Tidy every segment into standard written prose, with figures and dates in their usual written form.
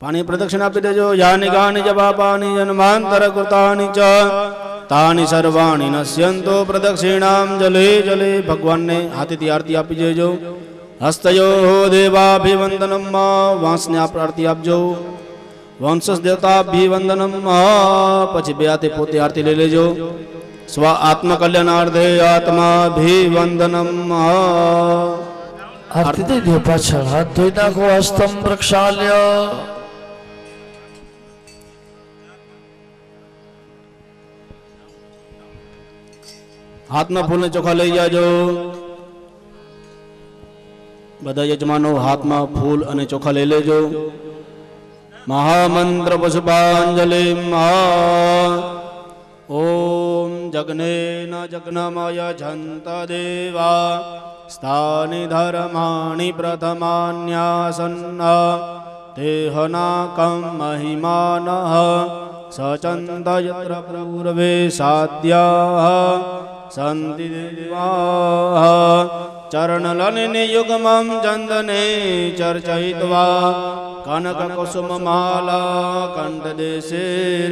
पाणी प्रदक्षिणा आपी देजो। यानि गानि जपापानि जन्मांतर कृतानि च तानि सर्वाणि नश्यन्तो प्रदक्षिणां जले जले। भगवान ने हाथीथी आरती आपी देजो। हस्तयो देवाभिवंदनम वांसने आप आरती आपजो। वंशज देवताभिवंदनम पछी बे हाथे पोते आरती ले लेजो। स्व आत्म कल्याणार्थे आत्माभिवंदनम। आरती दे दियो पाछळ हाथ धोई नाखो हस्तम प्रक्षाल्य। हाथ में फूल ने चोखा लई जाजो। बधा यजमानो हाथ में फूल अने चोखा ले लेजो। महामंत्र पुष्पांजलि। ओम जग्नेन जग्नमय झन्त देवा स्थानि धर्माणि प्रथमान्यासन्न तेहनाकं महिमानः सचन्द यत्र पूर्वे साध्याः सन्ति देवाः। चरणलनियुग्मं चन्दने चर्चयित्वा कनककुसुममाला कण्ठदेशेऽर्पयित्वा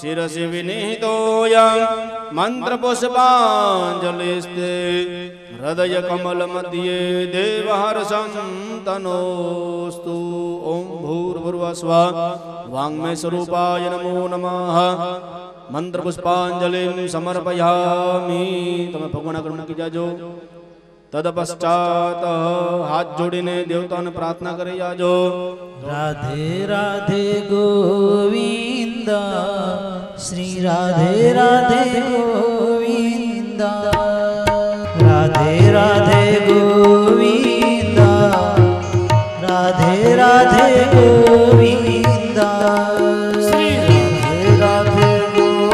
शिरसि विनिहितोऽयं मन्त्रपुष्पाञ्जलिस्ते हृदयकमलमध्ये देवहर्षं तनोस्तु। ॐ भूर्भुवस्सुवः वाङ्मय स्वरूपाय नमो नमः। मंत्र पुष्पांजलिं समर्पयामि। तमे भगवान कर्म की जाजो। तदपश्चात हाथ जोड़ीने देवता ने प्रार्थना करे जाजो। राधे राधे गोविंद श्री राधे राधे गोविंद। राधे राधे गोविंद राधे राधे गोविंद। श्री राधे गोविंद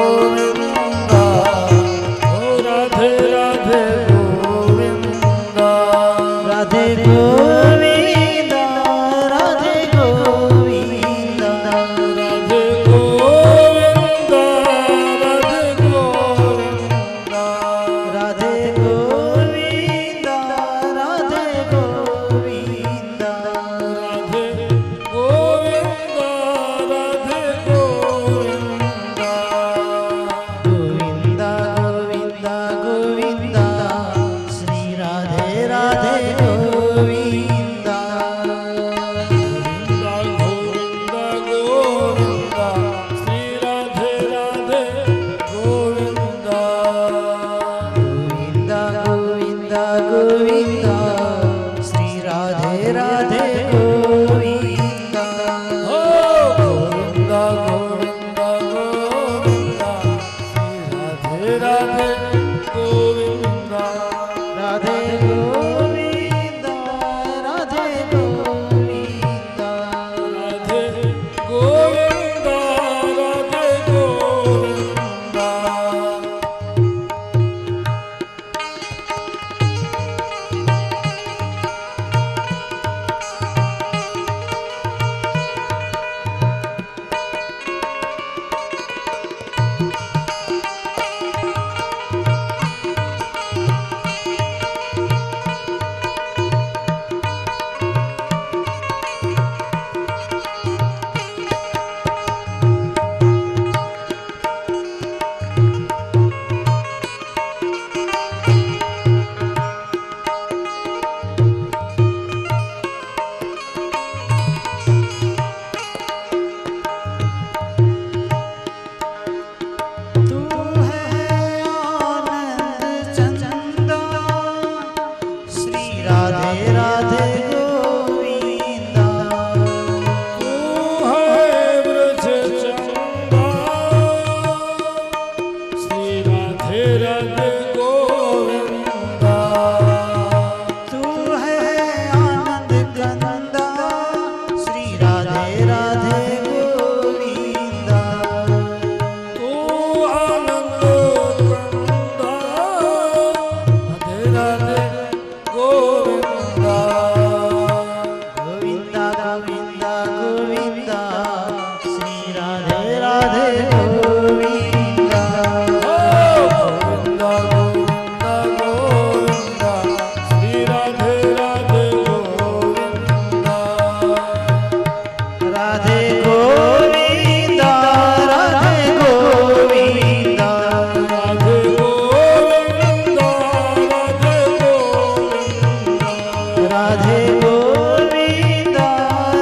गोविंदा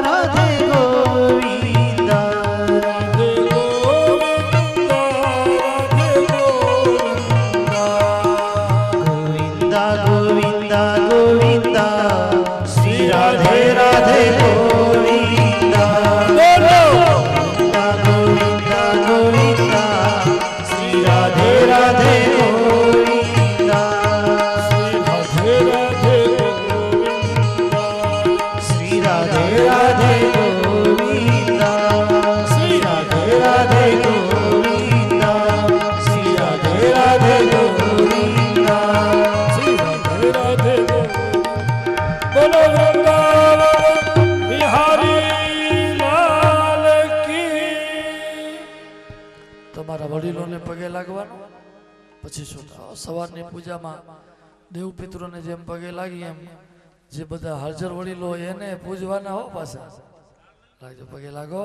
राधे गोविंदा राधे गोविंदा राधे गोविंदा गोविंदा गोविंदा श्री राधे राधे गोविंदा बोलो गोविंदा गोविंदा श्री राधे राधे गोविंदा राधे राधे गोविंदा श्री राधे राधे गोविंदा श्री राधे राधे गोविंदा श्री राधे राधे गोविंदा श्री राधे राधे बोलो वृंदावन बिहारी लाल की। તમારા વડીલોને પગે લાગવાનું પછી છૂટા સવારની પૂજામાં દેવ પિતૃને જેમ પગે લાગી એમ જે બધા હાજર વડીલો એને પૂજવાના હો પાછા લાગજો પગે લાગો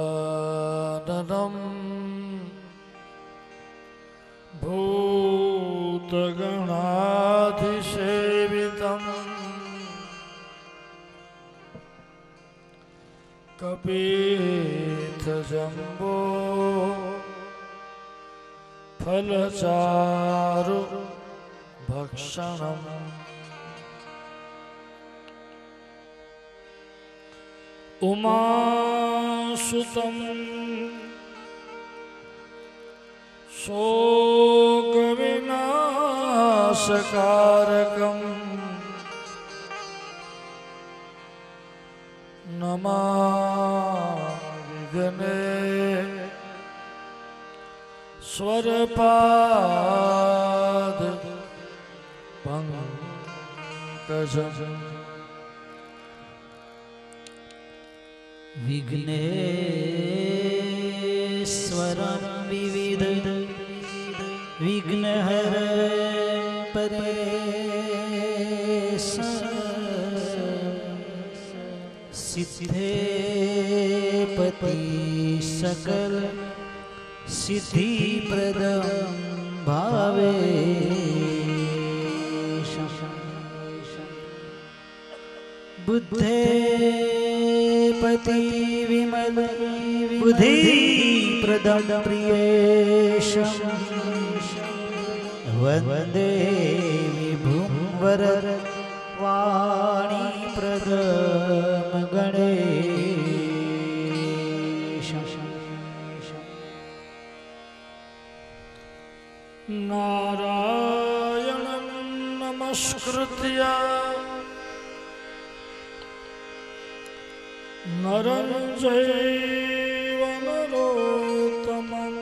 गजाननं भूतगणाधिसेवितं कपीथजम्बो फलचारु भक्षणम् उमासुतं शोकविनाशकारकं नमामि स्वरपाद पंकजम् विघ्नेश्वरं विविध विघ्नहर परेश सिद्धेपति सकल सिद्धिप्रदं भावेश बुद्धे पति विमल बुद्धि प्रदम प्रियेश वंदे विभुं वरद वाणी प्रदम गणेश नारायणं नमस्कृत्य नरं चैव नरोत्तमं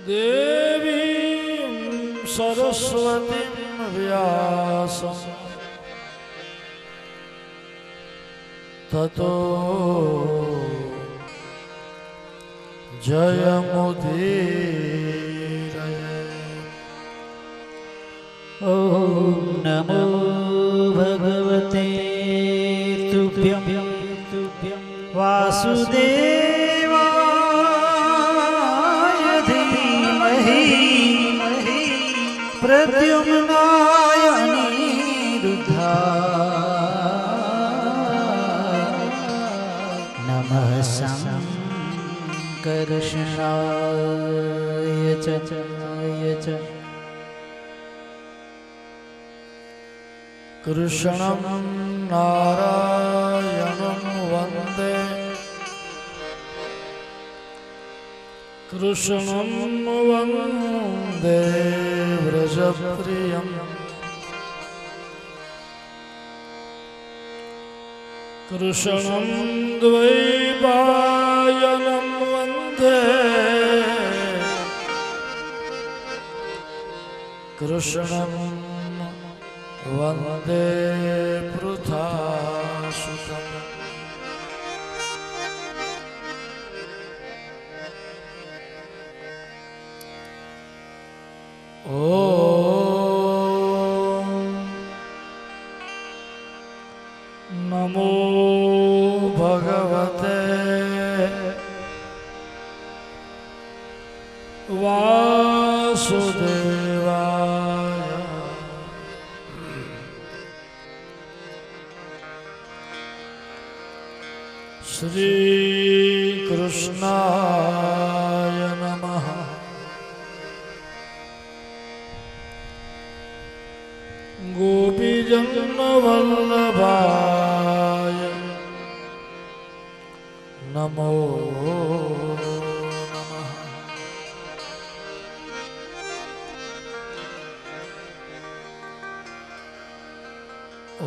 देवीं सरस्वतीं व्यासं ततो जयमुदीरये। ॐ नमो भगवते तुभ्यं वासुदेवाय धीमहि प्रद्युम्नाय अनिरुद्धाय नमः शङ्करशनाय च कृष्णं नारायणं वन्दे कृष्णं वन्दे व्रजप्रियं कृष्णं द्वैपायनं वन्दे कृष्णं वन्दे पृथासुतम् ॐ नमो भगवते वासुदेवाय श्री कृष्णाय नमः। गोपीजनवल्लभाय नमो नमः। ॐ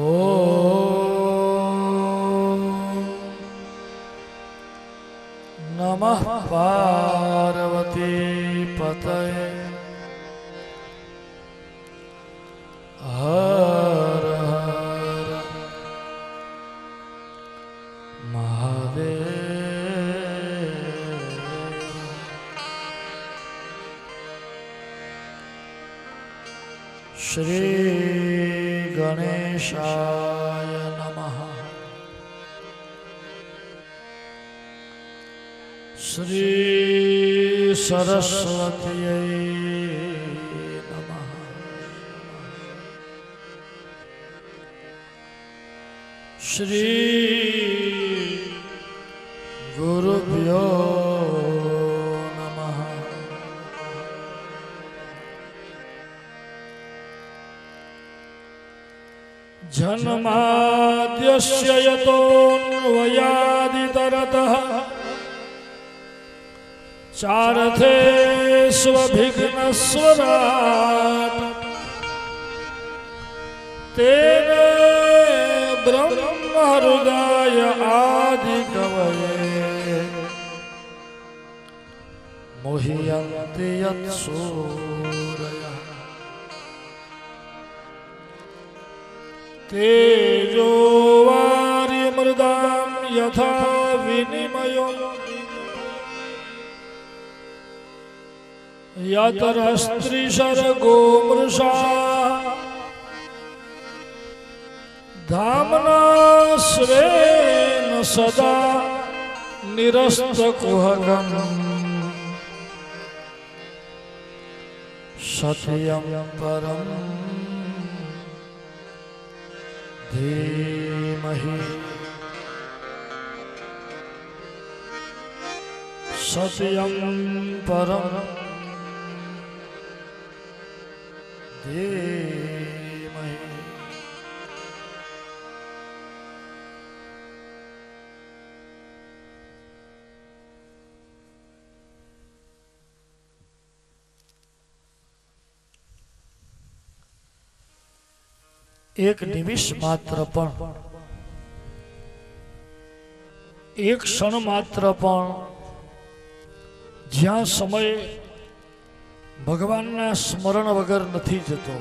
नमः पार्वती पतये हर हर महादेव। श्री गणेशाय नमः। श्री सरस्वत्यै नमः। श्री गुरुभ्यो नमः। जन्माद्यस्य यतोऽन्वयादितरतः चारथे स्वभिघ्नस्वराट् तेने ब्रह्महृदाय आदिकवये मुह्यन्ति यत्सूरयः तेजो वारिमृदां यथा विनिमयो यतरस्त्रिशर्गो मृषा धाम्ना स्वेन सदा निरस्तकुहकम् सत्यं परं धीमहि। सत्यं परं धीमहि। एक निमिष मात्र पण एक क्षण मात्र पण ज्यां समय भगवानना स्मरण वगर नहीं जतो,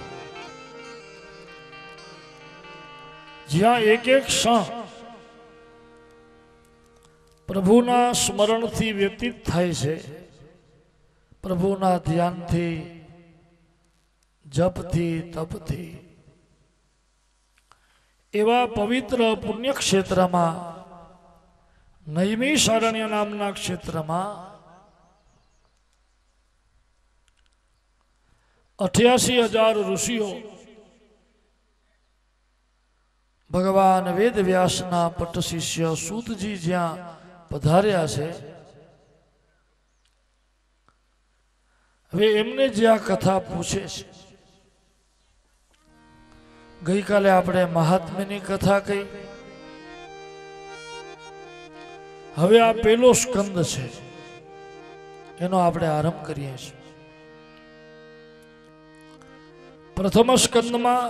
ज्यां एक एक क्षण प्रभुना स्मरण थी व्यतीत थाय छे, प्रभुना ध्यान थी, जप थी, तप थी, एवा पवित्र पुण्य क्षेत्र में नैमिषारण्य नामना क्षेत्र में 88,000 ऋषिओ भगवान वेद व्यासना पट शिष्य सूतजी ज्यां पधार्या छे, हवे एमने जे आ कथा पूछे छे। गई काले आपणे महात्म्यनी कथा कही, हवे आ पेलो स्कंद छे एनो आपणे आरंभ करीए छीए। प्रथम स्कंद में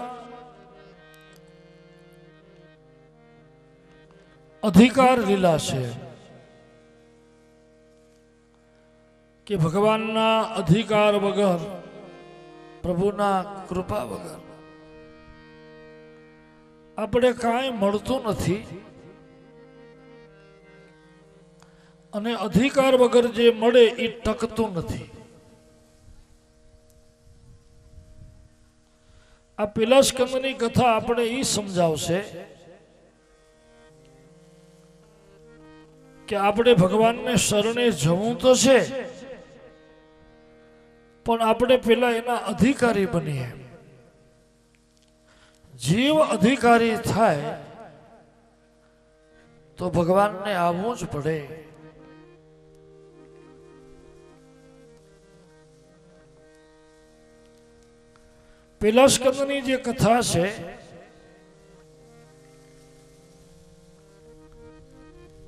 अधिकार लीला छे कि भगवान ना अधिकार वगर પ્રભુના કૃપા વગર આપણે કાંઈ મળતું નથી અને અધિકાર વગર જે મળે એ ટકતું નથી. આ પેલા સ્કંદની કથા આપણે એ સમજાવશે કે આપણે ભગવાનને શરણે જવું તો છે, પણ આપણે પેલા એના અધિકારી બનીએ. જીવ અધિકારી થાય તો ભગવાનને આવવું જ પડે. પેલા સ્કંદની જે કથા છે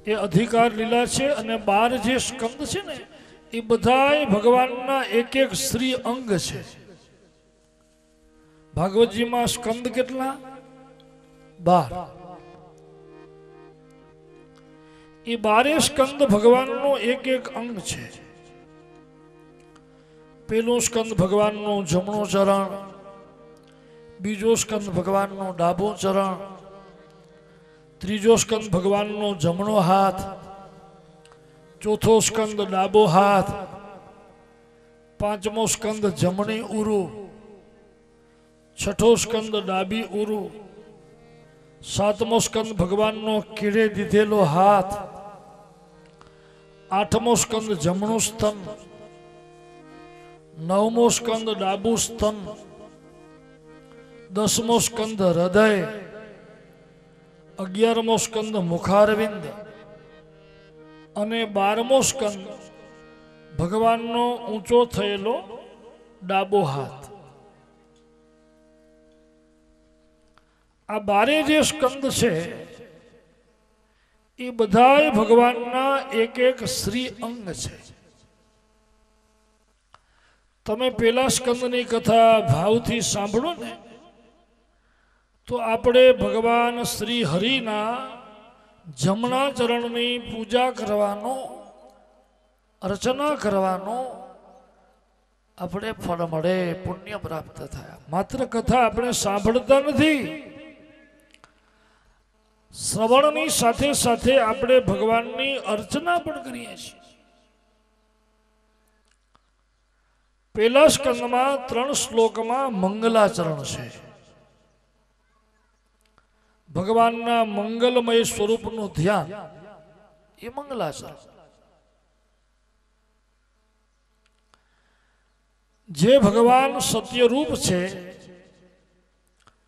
એ અધિકાર લીલા છે, અને 12 જે સ્કંદ છે ને એ બધાય ભગવાનના એક એક શ્રી અંગ છે. ભાગવતજીમાં સ્કંદ કેટલા? 12. એ 12 સ્કંદ ભગવાનનો એક એક અંગ છે. પેલું સ્કંદ ભગવાનનું જમણું ચરણ, બીજો સ્કંદ ભગવાનનું ડાબું ચરણ, ત્રીજો સ્કંદ ભગવાનનો જમણો હાથ, ચોથો સ્કંદ ડાબો હાથ, પાંચમો સ્કંદ જમણી ઉરુ, છઠ્ઠો સ્કંદ ડાબી ઉરુ, સાતમો સ્કંદ ભગવાનનો કીડે દીધેલો હાથ, આઠમો સ્કંદ જમણું સ્તન, નવમો સ્કંદ ડાબું સ્તન, 10મો સ્કંદ હૃદય, 11મો સ્કંદ મુખારવિંદ અને 12મો સ્કંદ ભગવાનનો ઊંચો થયેલો ડાબો હાથ. આ 12 જે સ્કંદ છે એ બધાય ભગવાનના એક એક શ્રી અંગ છે. તમે પેલા સ્કંદની કથા ભાવથી સાંભળો ને તો આપણે ભગવાન શ્રી હરિના જમણા ચરણની પૂજા કરવાનો, અર્ચના કરવાનો આપણે ફળ મળે, પુણ્ય પ્રાપ્ત થાય. માત્ર કથા આપણે સાંભળતા નથી, શ્રવણની સાથે સાથે આપણે ભગવાનની અર્ચના પણ કરીએ છીએ. પેલા સ્કંદમાં 3 શ્લોકમાં મંગલાચરણ છે. ભગવાનના મંગલમય સ્વરૂપનું ધ્યાન એ મંગલાચરણ. જે ભગવાન સત્યરૂપ છે,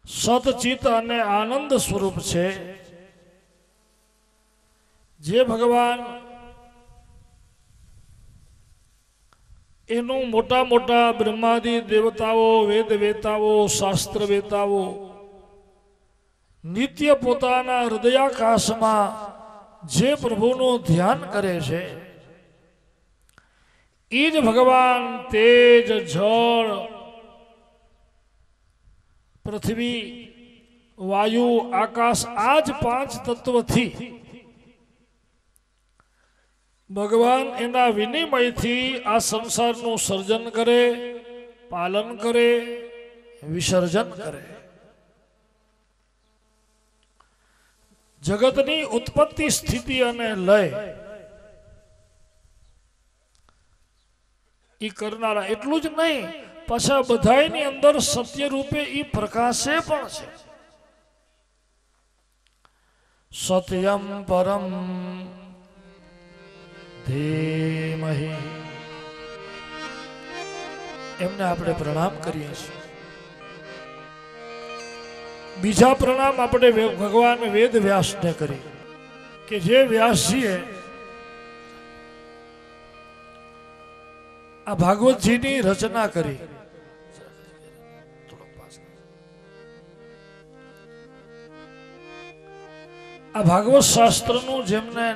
સતચિત અને આનંદ સ્વરૂપ છે, જે ભગવાન એનું મોટા મોટા બ્રહ્માદિ દેવતાઓ, વેદ વેતાઓ, શાસ્ત્ર વેતાઓ નિત્ય પોતાના હૃદયાકાશમાં જે પ્રભુનું ધ્યાન કરે છે, એ જ ભગવાન તેજ, જળ, પૃથ્વી, વાયુ, આકાશ, આ જ 5 તત્વથી ભગવાન એના વિનિમયથી આ સંસારનું સર્જન કરે, પાલન કરે, વિસર્જન કરે. જગતની ઉત્પત્તિ, સ્થિતિ અને લય એ કરનારા. એટલું જ નહીં, પાછા બધાયની અંદર સત્ય રૂપે એ પ્રકાશે પણ છે. સત્યમ પરમ ધીમહિ. એમને આપણે પ્રણામ કરીએ છીએ. બીજા પ્રણામ આપણે ભગવાન વેદ વ્યાસને કરી કે જે વ્યાસજીએ આ ભાગવતજીની રચના કરી. આ ભાગવત શાસ્ત્રનું જેમને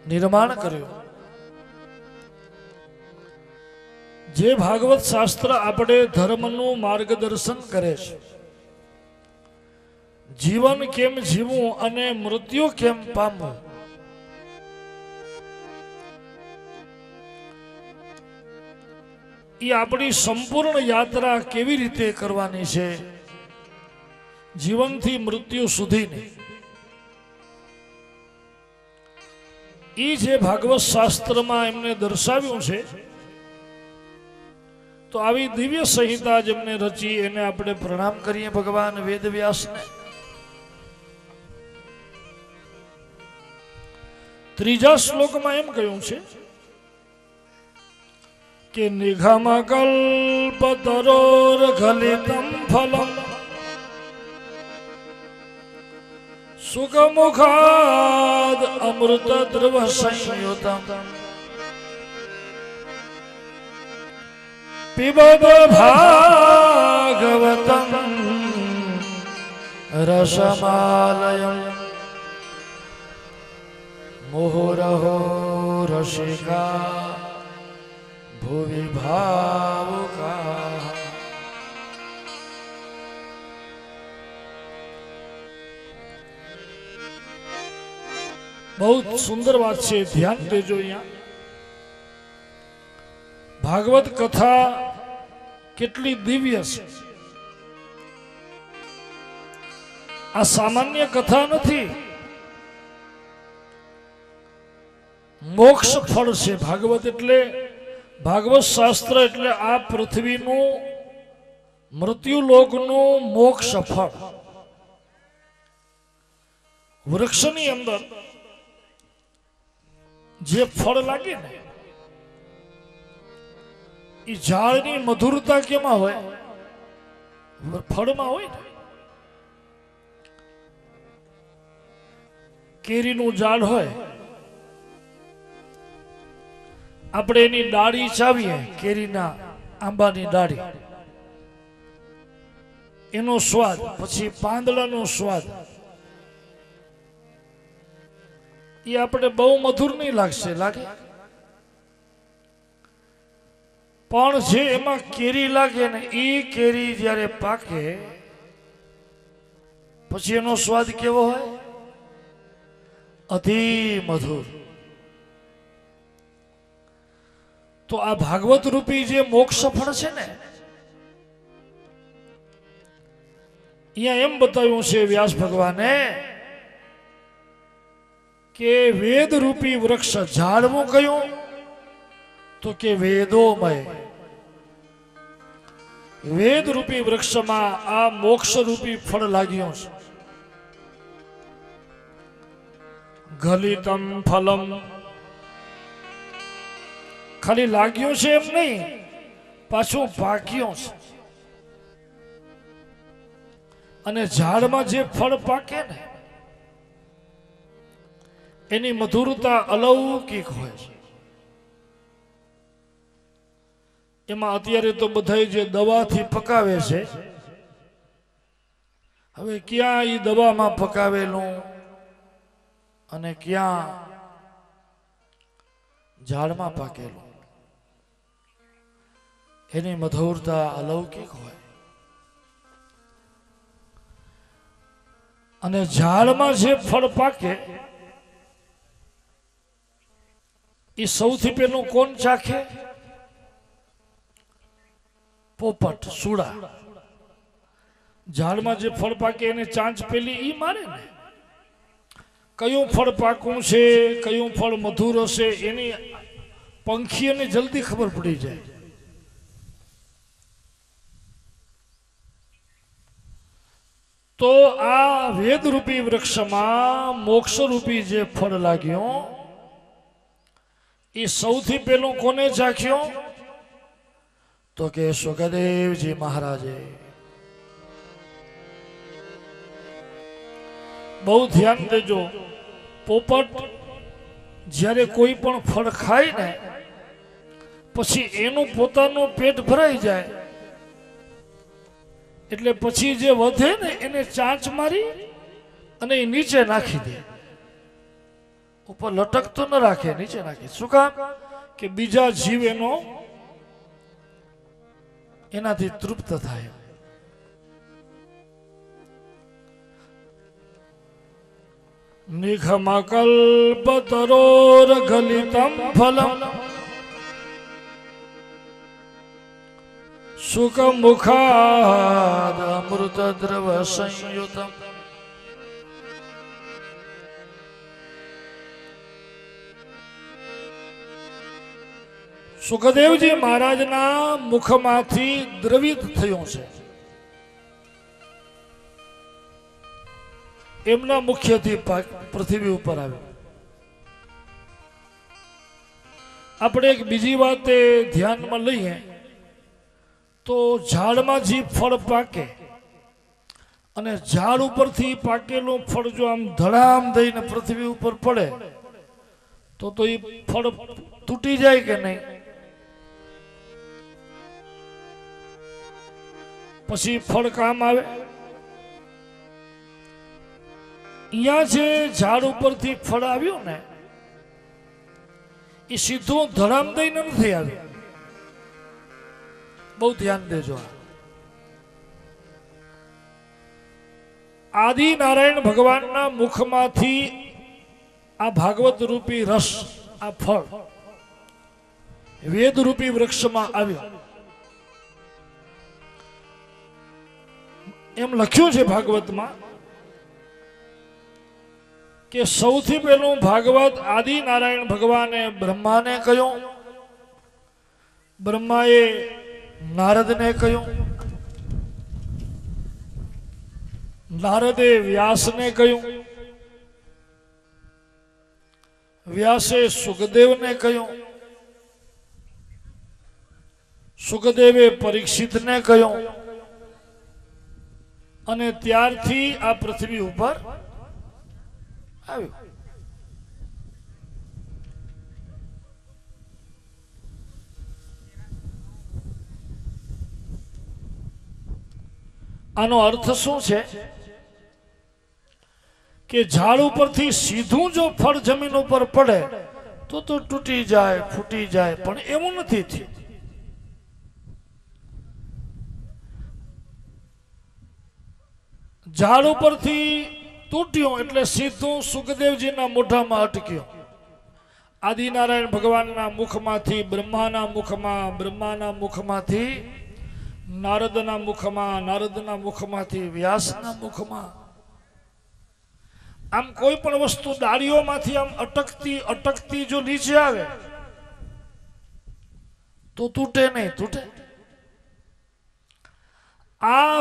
નિર્માણ કર્યું, જે ભાગવત શાસ્ત્ર આપણે ધર્મનું માર્ગદર્શન કરે છે. જીવન કેમ જીવવું અને મૃત્યુ કેમ પામવું, એ આપણી સંપૂર્ણ યાત્રા કેવી રીતે કરવાની છે, જીવનથી મૃત્યુ સુધીની, એ જે ભાગવત શાસ્ત્રમાં એમને દર્શાવ્યું છે. તો આવી દિવ્ય સંહિતા જેમને રચી એને આપણે પ્રણામ કરીએ ભગવાન વેદવ્યાસને. ત્રીજા શ્લોકમાં એમ કહ્યું છે કે નિગમ કલ્પતરોર ગલિતમ ફલમ સુખમુખાદ અમૃત દ્રવ સંયુતમ પિબદ ભાગવતમ રસમાલયમ મુહુરહો રસિકા ભુવિ ભાવુકા. બહુ સુંદર વાત છે, ધ્યાન દેજો. અહીંયા ભાગવત કથા કેટલી દિવ્ય છે. આ સામાન્ય કથા નથી, મોક્ષ ફળ છે. ભાગવત એટલે, ભાગવત શાસ્ત્ર એટલે આ પૃથ્વીનું મૃત્યુલોકનું મોક્ષ ફળ. વૃક્ષની અંદર જે ફળ લાગે ને, એ ઝાડની મધુરતા કેમાં હોય? ફળમાં હોય ને. કેરીનું ઝાડ હોય, આપણે એની ડાળી ચાવીએ, કેરીના આંબાની ડાળી, એનો સ્વાદ, પછી પાંદડાનો સ્વાદ, એ આપણે બહુ મધુર નહીં લાગશે, લાગે? પણ જે એમાં કેરી લાગે ને, એ કેરી જ્યારે પાકે પછી એનો સ્વાદ કેવો હોય? અતિ મધુર. તો આ ભાગવત રૂપી જે મોક્ષ ફળ છે ને, અહીંયા એમ બતાવ્યું છે વ્યાસ ભગવાને કે વેદ રૂપી વૃક્ષ, ઝાડવું કયું? તો કે વેદોમય. વેદ રૂપી વૃક્ષમાં આ મોક્ષ રૂપી ફળ લાગ્યું છે. ગલિતમ ફલમ, ખાલી લાગ્યું છે એમ નહીં, પાછું પાક્યું છે. અને ઝાડમાં જે ફળ પાકે ને, એની મધુરતા અલૌકિક હોય છે. એમાં અત્યારે તો બધા જે દવાથી પકાવે છે, હવે ક્યાં એ દવામાં પકાવેલું અને ક્યાં ઝાડમાં પાકેલું, એની મધુરતા અલૌકિક હોય. અને ઝાડમાં જે ફળ પાકે એ સૌથી પહેલું કોણ ચાખે? પોપટ, સુડા. ઝાડમાં જે ફળ પાકે એને ચાંચ પેલી ઈ મારે ને. કયું ફળ પાકું છે, કયું ફળ મધુર હશે, એની પંખીઓને જલ્દી ખબર પડી જાય. તો આ વેદરૂપી વૃક્ષમાં મોક્ષરૂપી જે ફળ લાગ્યું, એ સૌથી પહેલું કોને ચાખ્યું? તો કે સુખદેવજી મહારાજે. બહુ ધ્યાન દેજો. પોપટ જ્યારે કોઈ પણ ફળ ખાય ને, પછી એનું પોતાનું પેટ ભરાઈ જાય, એટલે પછી જે વધે ને એને ચાંચ મારી અને એ નીચે નાખી દે. ઉપર લટકતો ન રાખે, નીચે નાખે. શું કામ? કે બીજા જીવ એનાથી તૃપ્ત થાય. નિઘમકલ્પતરોર ગલિતમ ફલમ સુખ મુખાદ અમૃત દ્રવ સંયુતમ સુખદેવજી મહારાજના મુખમાંથી દ્રવિત થયું છે. એમના મુખ્યથી પૃથ્વી ઉપર આવ્યું. આપણે એક બીજી વાત ધ્યાનમાં લઈએ તો ઝાડમાં જે ફળ પાકે અને ઝાડ ઉપરથી પાકેલું ફળ જો આમ ધડામ દઈને પૃથ્વી ઉપર પડે તો એ ફળ તૂટી જાય કે નહીં? પછી ફળ કામ આવે? અહીંયા જે ઝાડ ઉપરથી ફળ આવ્યું ને એ સીધું ધડામ દઈને નથી આવ્યું. બહુ ધ્યાન દેજો. આદિ નારાયણ ભગવાનના મુખમાંથી આ ભાગવત રૂપી રસ, આ ફળ વેદ રૂપી વૃક્ષમાં આવ્યો. એમ લખ્યું છે ભાગવતમાં કે સૌથી પહેલું ભાગવત આદિ નારાયણ ભગવાને બ્રહ્માને કહ્યું, બ્રહ્માએ નારદને કહ્યું, નારદે વ્યાસને કહ્યું, વ્યાસે સુખદેવને કહ્યું, સુખદેવે પરીક્ષિતને કહ્યું અને ત્યારથી આ પૃથ્વી ઉપર આવ્યું. આનો અર્થ શું છે કે ઝાડ ઉપરથી સીધું જો ફળ જમીન ઉપર પડે તો તૂટી જાય, ફૂટી જાય, પણ એવું નથી થયું. ઝાડ ઉપરથી તૂટ્યું એટલે સીધું સુખદેવજીના મોઢામાં અટક્યું. આદિનારાયણ ભગવાનના મુખમાંથી બ્રહ્માના મુખમાં, બ્રહ્માના મુખમાંથી નારદના મુખમાં, નારદના મુખમાંથી વ્યાસના મુખમાં. આમ કોઈ પણ વસ્તુ ડાળીઓમાંથી આમ અટકતી અટકતી જો નીચે આવે તો તૂટે નહીં, તૂટે. આ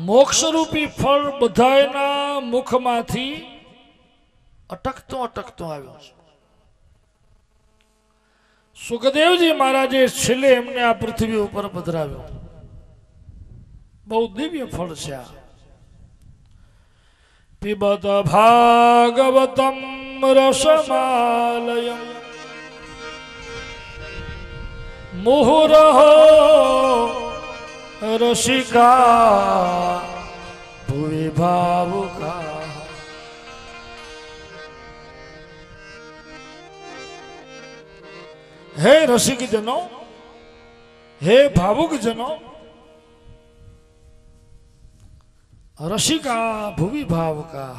મોક્ષરૂપી ફળ બધાયના મુખમાંથી અટકતો અટકતો આવ્યો છે. સુખદેવજી મહારાજે છેલ્લે એમને આ પૃથ્વી ઉપર પધરાવ્યો. બહુ દિવ્ય ફળ છે આ. પિબત ભાગવતમ રસમાલયમ મુહુરહો રસિકા ભુવિ ભાવુકા. હે રસિક જનો, હે ભાવુક જનો, રસિકા ભુવિ ભાવુકા.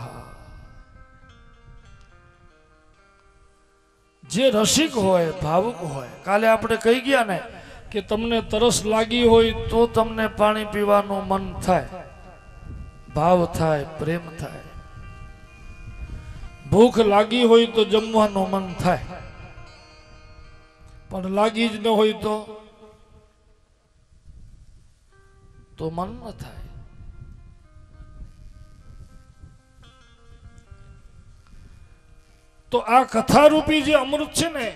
જે રસિક હોય, ભાવુક હોય, કાલે આપણે કહી ગયા ને કે તમને તરસ લાગી હોય તો તમને પાણી પીવાનું મન થાય, ભાવ થાય, પ્રેમ થાય. ભૂખ લાગી હોય તો જમવાનું મન થાય, પણ લાગી જ ન હોય તો મન ન થાય. તો આ કથારૂપી જે અમૃત છે ને,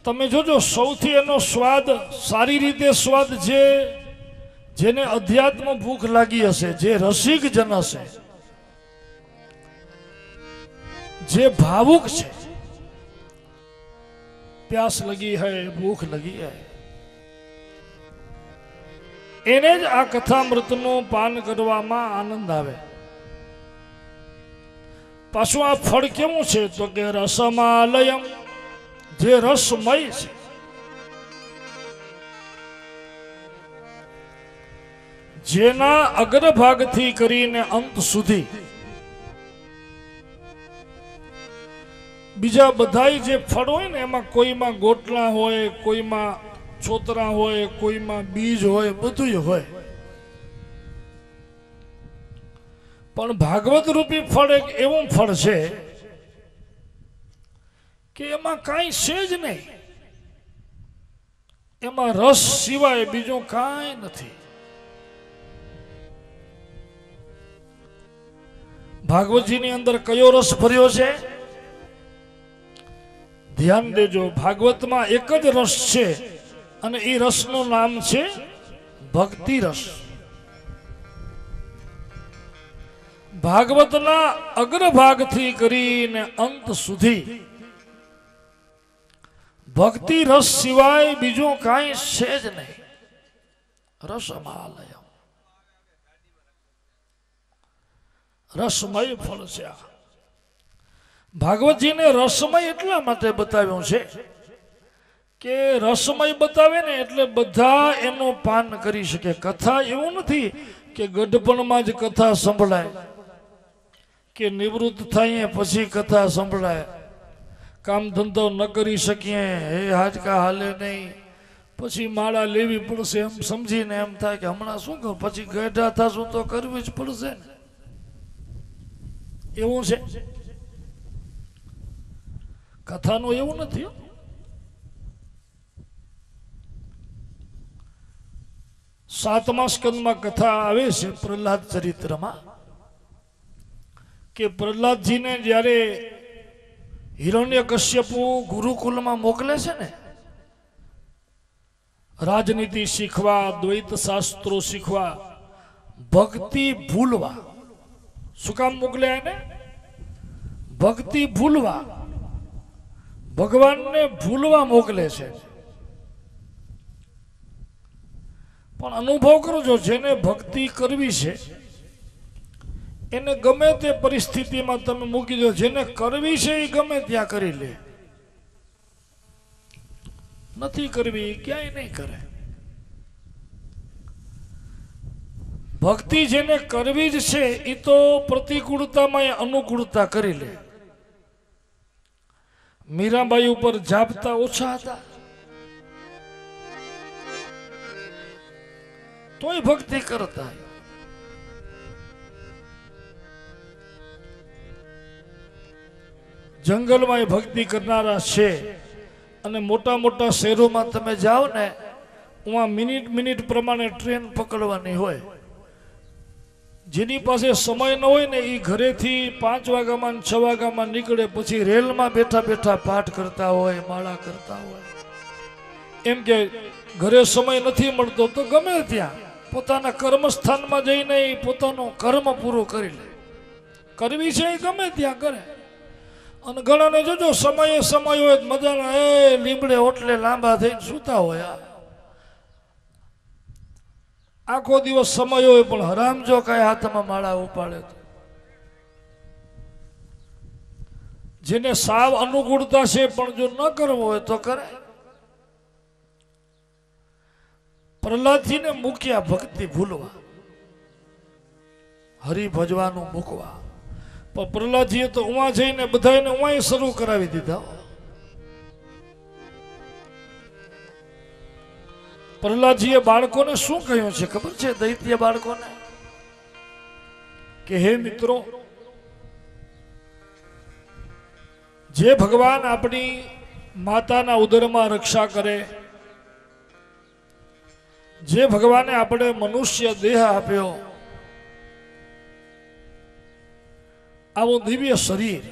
તમે જોજો સૌથી એનો સ્વાદ, સારી રીતે સ્વાદ જેને અધ્યાત્મ ભૂખ લાગી હશે, જે રસિક જન હશે, જે ભાવુક છે, પ્યાસ લગી હૈ, ભૂખ લગી હૈ, એને જ આ કથામૃતનું પાન કરવામાં આનંદ આવે. પાછું આ ફળ કેવું છે તો કે રસમાલયમ, જે રસમય છે. જેના અગ્રભાગથી કરીને અંત સુધી બીજા બધાય જે ફળ હોય ને એમાં કોઈમાં ગોટલા હોય, કોઈમાં છોતરા હોય, કોઈમાં બીજ હોય, બધું હોય, પણ ભાગવત રૂપી ફળ એક એવું ફળ છે કે એમાં કાંઈ છે જ નહીં. એમાં રસ સિવાય બીજું કાંઈ નથી. ભાગવતજીની અંદર કયો રસ ભર્યો છે? ધ્યાન દેજો, ભાગવતમાં એક જ રસ છે અને એ રસનું નામ છે ભક્તિ રસ. ભાગવતના અગ્રભાગથી કરીને અંત સુધી ભક્તિ રસ સિવાય બીજું કાંઈ છે જ નહીં. રસમાલય, રસમય ફળ છે આ. ભાગવતજીને રસમય એટલા માટે બતાવ્યું છે કે રસમય બતાવે ને એટલે બધા એનું પાન કરી શકે. કથા એવું નથી કે ગઢપણમાં જ કથા સંભળાય કે નિવૃત્ત થઈએ પછી કથા સંભળાય. કામ ધંધો ન કરી શકીએ, હે હાજકા હાલે નહીં, પછી માળા લેવી પડશે એમ સમજીને એમ થાય કે હમણાં શું કરું, પછી ગઢા થશું તો કરવી જ પડશે ને, એવું છે. કથાનું એવું નથી. 7મા સ્કંદમાં કથા આવે છે પ્રહલાદ ચરિત્રમાં કે પ્રહલાદજીને જ્યારે હિરણ્યકશ્યપુ ગુરુકુલમાં મોકલે છે ને રાજનીતિ શીખવા, દ્વૈત શાસ્ત્રો શીખવા, ભક્તિ ભૂલવા. શું કામ મોકલ્યા એને? ભક્તિ ભૂલવા, ભગવાનને ભૂલવા મોકલે છે. પણ અનુભવ કરજો, જેને ભક્તિ કરવી છે એને ગમે તે પરિસ્થિતિમાં તમે મૂકી દો, જેને કરવી છે એ ગમે ત્યાં કરી લે, નથી કરવી ક્યાંય નહીં કરે. ભક્તિ જેને કરવી જ છે એ તો પ્રતિકૂળતામાં અનુકૂળતા કરી લે. મીરાબાઈ ઉપર જાપતા ઓછા હતા તોય ભક્તિ કરતા. જંગલમાં ભક્તિ કરનારા છે અને મોટા મોટા શહેરોમાં તમે જાઓ ને ઉમાં મિનિટ પ્રમાણે ટ્રેન પકડવાની હોય. જેની પાસે સમય ન હોય ને એ ઘરેથી 5 વાગ્યામાં 6 વાગ્યામાં નીકળે, પછી રેલમાં બેઠા બેઠા પાઠ કરતા હોય, માળા કરતા હોય. એમ કે ઘરે સમય નથી મળતો તો ગમે ત્યાં પોતાના કર્મસ્થાનમાં જઈને પોતાનું કર્મ પૂરું કરી લે. કરવી છે એ ગમે ત્યાં કરે. અને ઘણાને જોજો સમય હોય મજાના એ લીમડે ઓટલે લાંબા થઈને સૂતા હોય. આખો દિવસ સમય હોય પણ હરામ જો કઈ હાથમાં માળા ઉપાડે તો. જેને સાવ અનુકૂળતા છે પણ જો ન કરવો હોય તો કરે. પ્રહલાદજીને મૂક્યા ભક્તિ ભૂલવા, હરિ ભજવાનું મૂકવા. પણ પ્રહલાદજીએ તો ઉવા જઈને બધાને ઉવા શરૂ કરાવી દીધા. પ્રહલાદજીએ બાળકોને શું કહ્યું છે ખબર છે? દૈત્ય બાળકોને કે હે મિત્રો, જે ભગવાન આપણી માતાના ઉદરમાં રક્ષા કરે, જે ભગવાને આપણે મનુષ્ય દેહ આપ્યો, આવું દિવ્ય શરીર,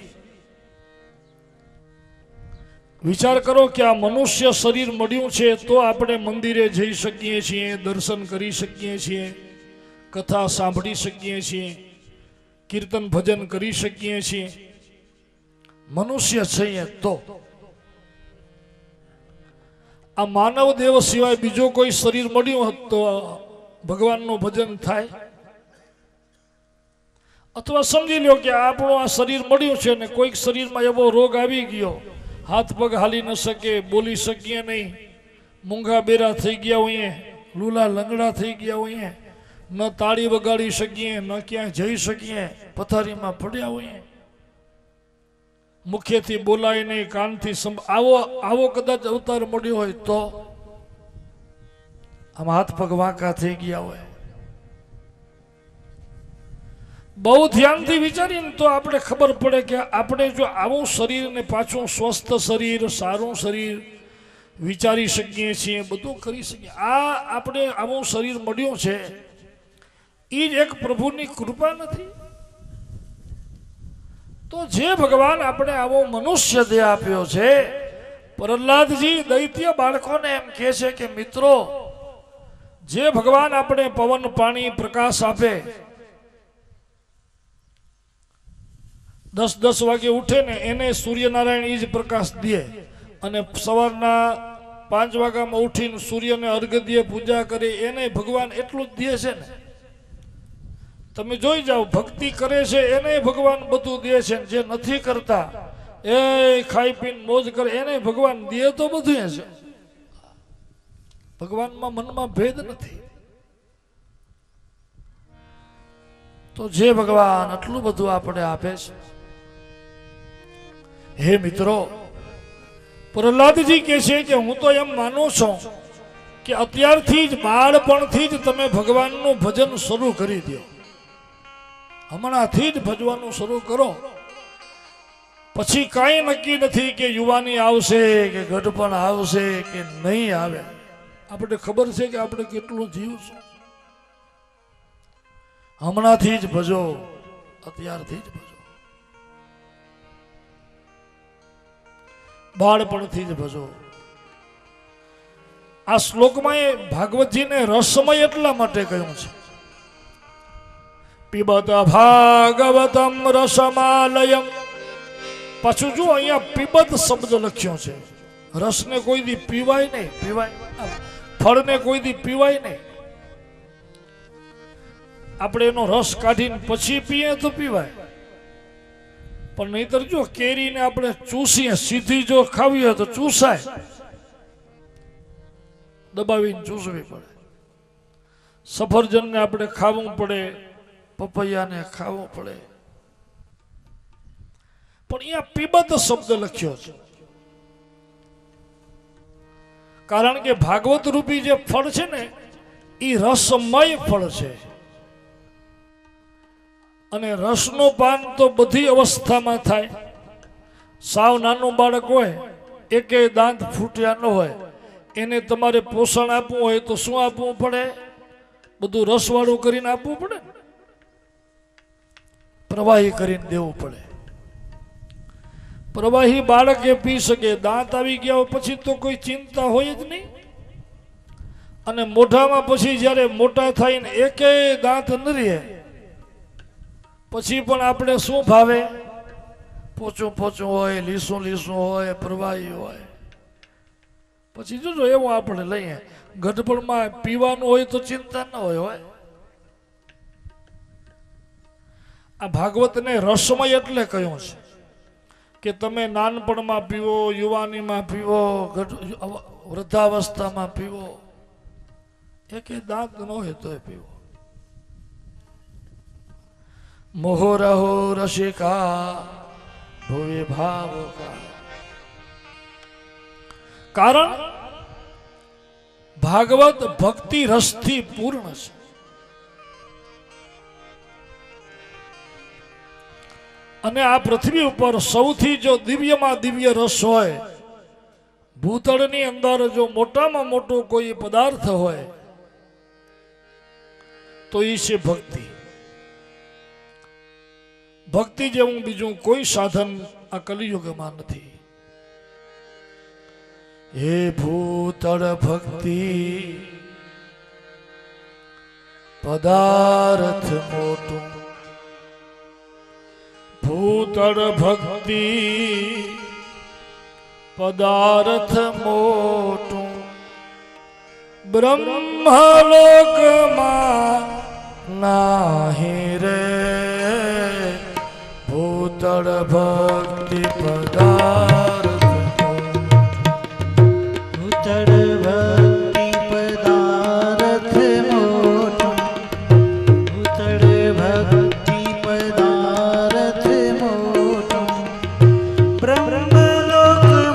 વિચાર કરો કે આ મનુષ્ય શરીર મળ્યું છે તો આપણે મંદિરે જઈ શકીએ છીએ, દર્શન કરી શકીએ છીએ, કથા સાંભળી શકીએ છીએ, કીર્તન ભજન કરી શકીએ છીએ. મનુષ્ય છીએ તો આ માનવ દેવ સિવાય બીજો કોઈ શરીર મળ્યું હોત તો ભગવાનનું ભજન થાય? અથવા સમજી લો કે આપણું આ શરીર મળ્યું છે ને કોઈક શરીરમાં એવો રોગ આવી ગયો, હાથ પગ હાલી ન શકે, બોલી શકીએ નહીં, મૂંગા બેરા થઈ ગયા હોઈએ, લૂલા લંગડા થઈ ગયા હોઈએ, ન તાળી વગાડી શકીએ, ન ક્યાંય જઈ શકીએ, પથારીમાં પડ્યા હોઈએ, મુખ્યથી બોલાય નહીં, કાનથી આવો કદાચ અવતાર મળ્યો હોય તો આમ હાથ પગ વાંકા થઈ ગયા હોય. બહુ ધ્યાનથી વિચારીને તો આપણે ખબર પડે કે આપણે જો આવું શરીર ને પાછું સ્વસ્થ શરીર, સારું શરીર વિચારી શકીએ છીએ, બધું કરી શકીએ. આ આપણે આવું શરીર મળ્યું છે એ જ એક પ્રભુની કૃપા નથી? તો જે ભગવાન આપણે આવો મનુષ્ય દેહ આપ્યો છે, પ્રહલાદજી દૈત્ય બાળકોને એમ કહે છે કે મિત્રો, જે ભગવાન આપણે પવન, પાણી, પ્રકાશ આપે, 10-10 વાગે ઉઠે ને એને સૂર્યનારાયણ એ જ પ્રકાશ દે, અને સવારના 5 વાગ્યામાં ઉઠીને સૂર્યને અર્ઘ દે, પૂજા કરે, એને ભગવાન એટલું જ દે છે ને. તમે જોઈ જાઓ, ભક્તિ કરે છે એને ભગવાન બધું દે છે, જે નથી કરતા એ ખાઈ પીને મોજ કરે એને ભગવાન દે તો બધું છે. ભગવાનમાં મનમાં ભેદ નથી. તો જે ભગવાન આટલું બધું આપણે આપે છે, હે મિત્રો, પ્રહલાદજી કહે છે કે હું તો એમ માનું છું કે અત્યારથી જ, બાળપણથી જ તમે ભગવાનનું ભજન શરૂ કરી દો. હમણાંથી જ ભજવાનું શરૂ કરો. પછી કાંઈ નક્કી નથી કે યુવાની આવશે કે ગઢપણ આવશે કે નહીં આવે. આપણે ખબર છે કે આપણે કેટલું જીવશું. હમણાંથી જ ભજો, અત્યારથી જ ભજો, બાળપણથી જ ભજો. આ શ્લોકમાં એ ભાગવતજીને રસમય એટલા માટે કહ્યું છે. પીબત ભાગવતમ રસમાલયમ. પાછું જો અહીંયા પીબત શબ્દ લખ્યો છે. રસને કોઈ દી પીવાય નહીં, ફળને કોઈ દી પીવાય નહીં. આપણે એનો રસ કાઢીને પછી પીએ તો પીવાય, પણ નહીતર જો કેરીને આપણે ચૂસીએ, સીધી જો ખાવી હોય તો ચૂસાય, દબાવીને ચૂસવી પડે. સફરજનને આપણે ખાવું પડે, પપૈયાને ખાવું પડે. પણ અહીંયા પીબત શબ્દ લખ્યો છે, કારણ કે ભાગવત રૂપી જે ફળ છે ને એ રસમય ફળ છે. અને રસનું પાન તો બધી અવસ્થામાં થાય. સાવ નાનું બાળક હોય, એકે દાંત ફૂટ્યા ન હોય, એને તમારે પોષણ આપવું હોય તો શું આપવું પડે? બધું રસવાળું કરીને આપવું પડે, પ્રવાહી કરીને દેવું પડે. પ્રવાહી બાળક એ પી શકે. દાંત આવી ગયા પછી તો કોઈ ચિંતા હોય જ નહીં. અને મોઢામાં પછી જ્યારે મોટા થાય ને એકે દાંત ન રહે, પછી પણ આપણે શું ભાવે? પોચું પોચું હોય, લીસું લીસું હોય, પ્રવાહી હોય. પછી જોજો એવું આપણે લઈએ. ગઢપણમાં પીવાનું હોય તો ચિંતા ન હોય. આ ભાગવતને રસમય એટલે કહ્યું છે કે તમે નાનપણમાં પીવો, યુવાનીમાં પીવો, વૃદ્ધાવસ્થામાં પીવો, એકે દાંત ન હોય તો પીવો. મોહો રહો રસિકા ભુવે ભાવ. કારણ ભાગવત ભક્તિ રસથી પૂર્ણ છે. અને આ પૃથ્વી ઉપર સૌથી જો દિવ્યમાં દિવ્ય રસ હોય, ભૂતળની અંદર જો મોટામાં મોટો કોઈ પદાર્થ હોય તો એ છે ભક્તિ. ભક્તિ જેવું બીજું કોઈ સાધન આ કલિયુગમાં નથી. હે ભૂતળ ભક્તિ પદાર્થ મોટું, ભૂતળ ભક્તિ પદાર્થ મોટું, બ્રહ્મલોકમાં નાહી રે. ભૂતળ ભક્તિ પદાર્થ, ભૂતળ ભક્તિ પદાર્થ મોટું, ભૂતળ ભક્તિ પદાર્થ મોટું, બ્રહ્મલોકમાં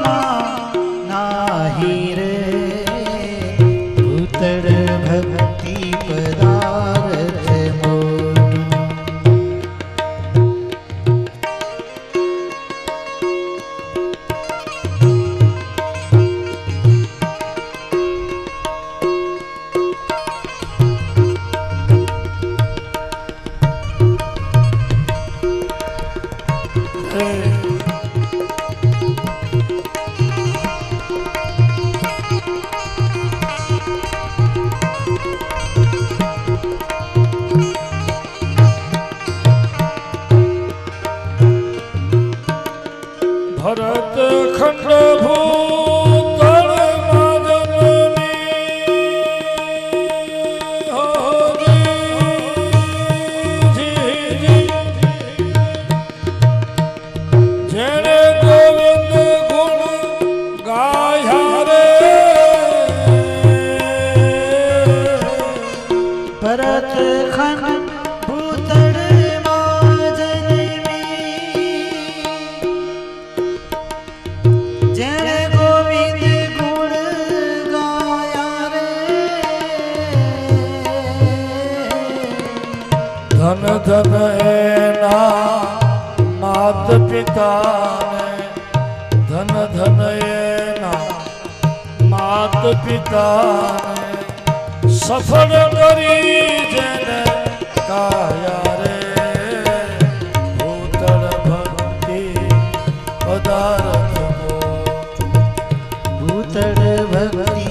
નાહી રે. ભૂતળ खंड भूतल जेने गोविंद गुण गाया रे भरत खंड भूतल माजनी जेने गोविंद गुण गाया रे धन धन एना मात पिता ने धन धन एना मात पिता ने सफल करी जेने काया रे भूतल भक्ति पदार्थ भूतल भक्ति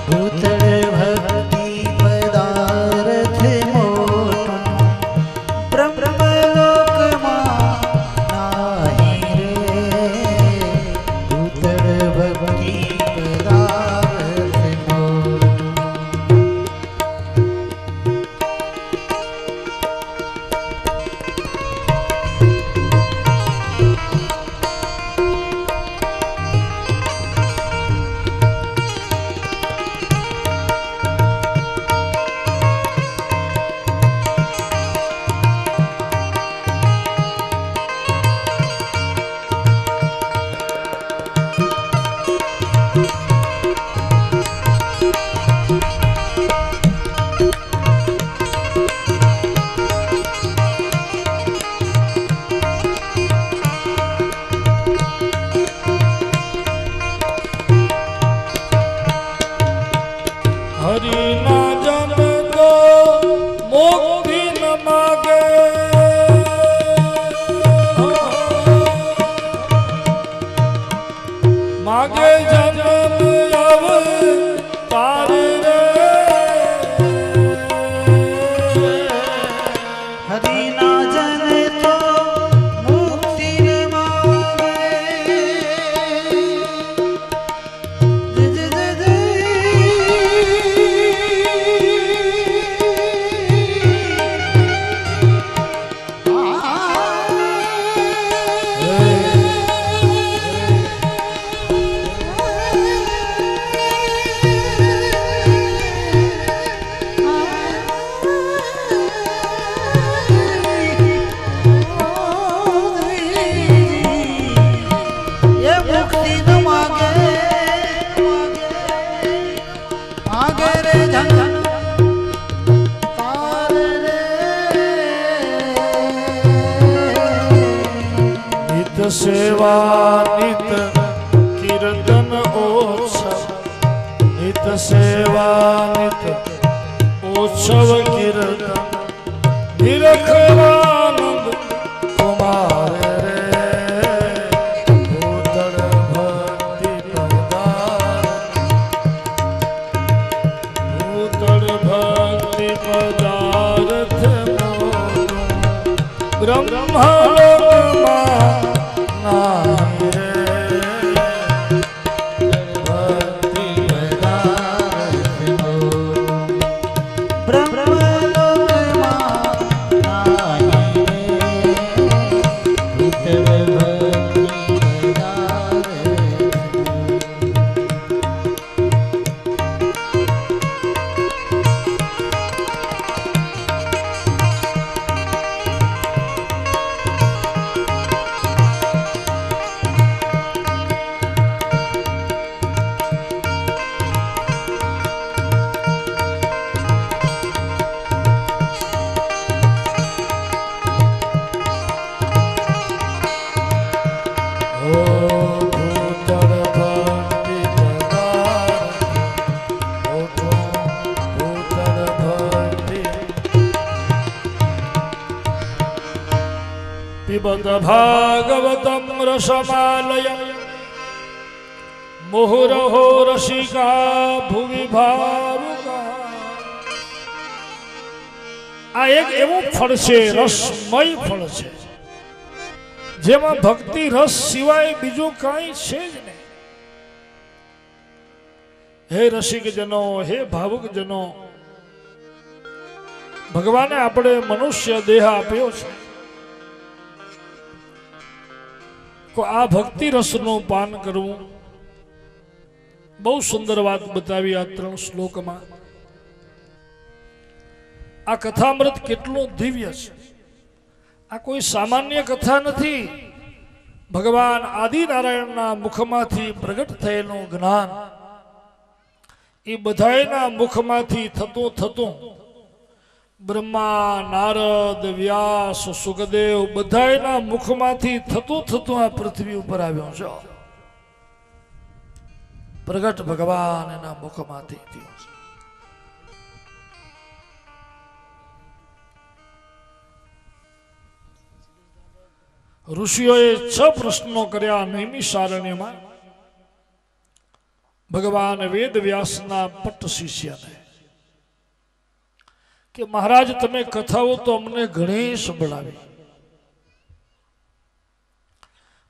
भूतल भक्ति पदार्थ मोटन ब्रह्मलोक नाही रे भूतल भक्ति पदार्थ हरि ना जन को मुक्ति न मागे मागे जन्म अवतार रे हरि ना जन तो मुक्ति न मांगे जय जय जय ये मुक्ति न मांगे मांगे रे धन तार रे नित सेवा नित कीर्तन उत्सव नित सेवा नित उत्सव कीर्तन निरखवानंद कुमार रे भूतल भक्ति पदार्थ भूतल भक्ति पदार्थ ब्रह्मलोक नाही रे भक्ति पदार्थ ब्रह्मलोक नाही रे भूतल भक्ति पदार्थ पिबत भागवतं रसमालयं मुहुरहो रसिका भुवि भावुका આ એક એવું ફળ છે, રસમય ફળ છે, જેમાં ભક્તિ રસ સિવાય બીજું કાંઈ છે જ નહીં. હે રસિકજનો, હે ભાવુકજનો, ભગવાને આપણે મનુષ્ય દેહ આપ્યો છે, તો આ ભક્તિ રસનું પાન કરવું. બહુ સુંદર વાત બતાવી આ 3 શ્લોકમાં. આ કથામૃત કેટલું દિવ્ય છે. આ કોઈ સામાન્ય કથા નથી. ભગવાન આદિનારાયણના મુખમાંથી પ્રગટ થયેલું જ્ઞાન એ બધાયના મુખમાંથી થતું થતું બ્રહ્મા, નારદ, વ્યાસ, સુખદેવ બધાયના મુખમાંથી થતું થતું આ પૃથ્વી ઉપર આવ્યો છે. પ્રગટ ભગવાન એના મુખમાંથી થયો છે. ઋષિઓએ 6 પ્રશ્નો કર્યા નૈમિષારણ્યમાં ભગવાન વેદ વ્યાસના પટ્ટ શિષ્યને કે મહારાજ તમે કથાઓ તો અમને ઘણી સંભળાવી,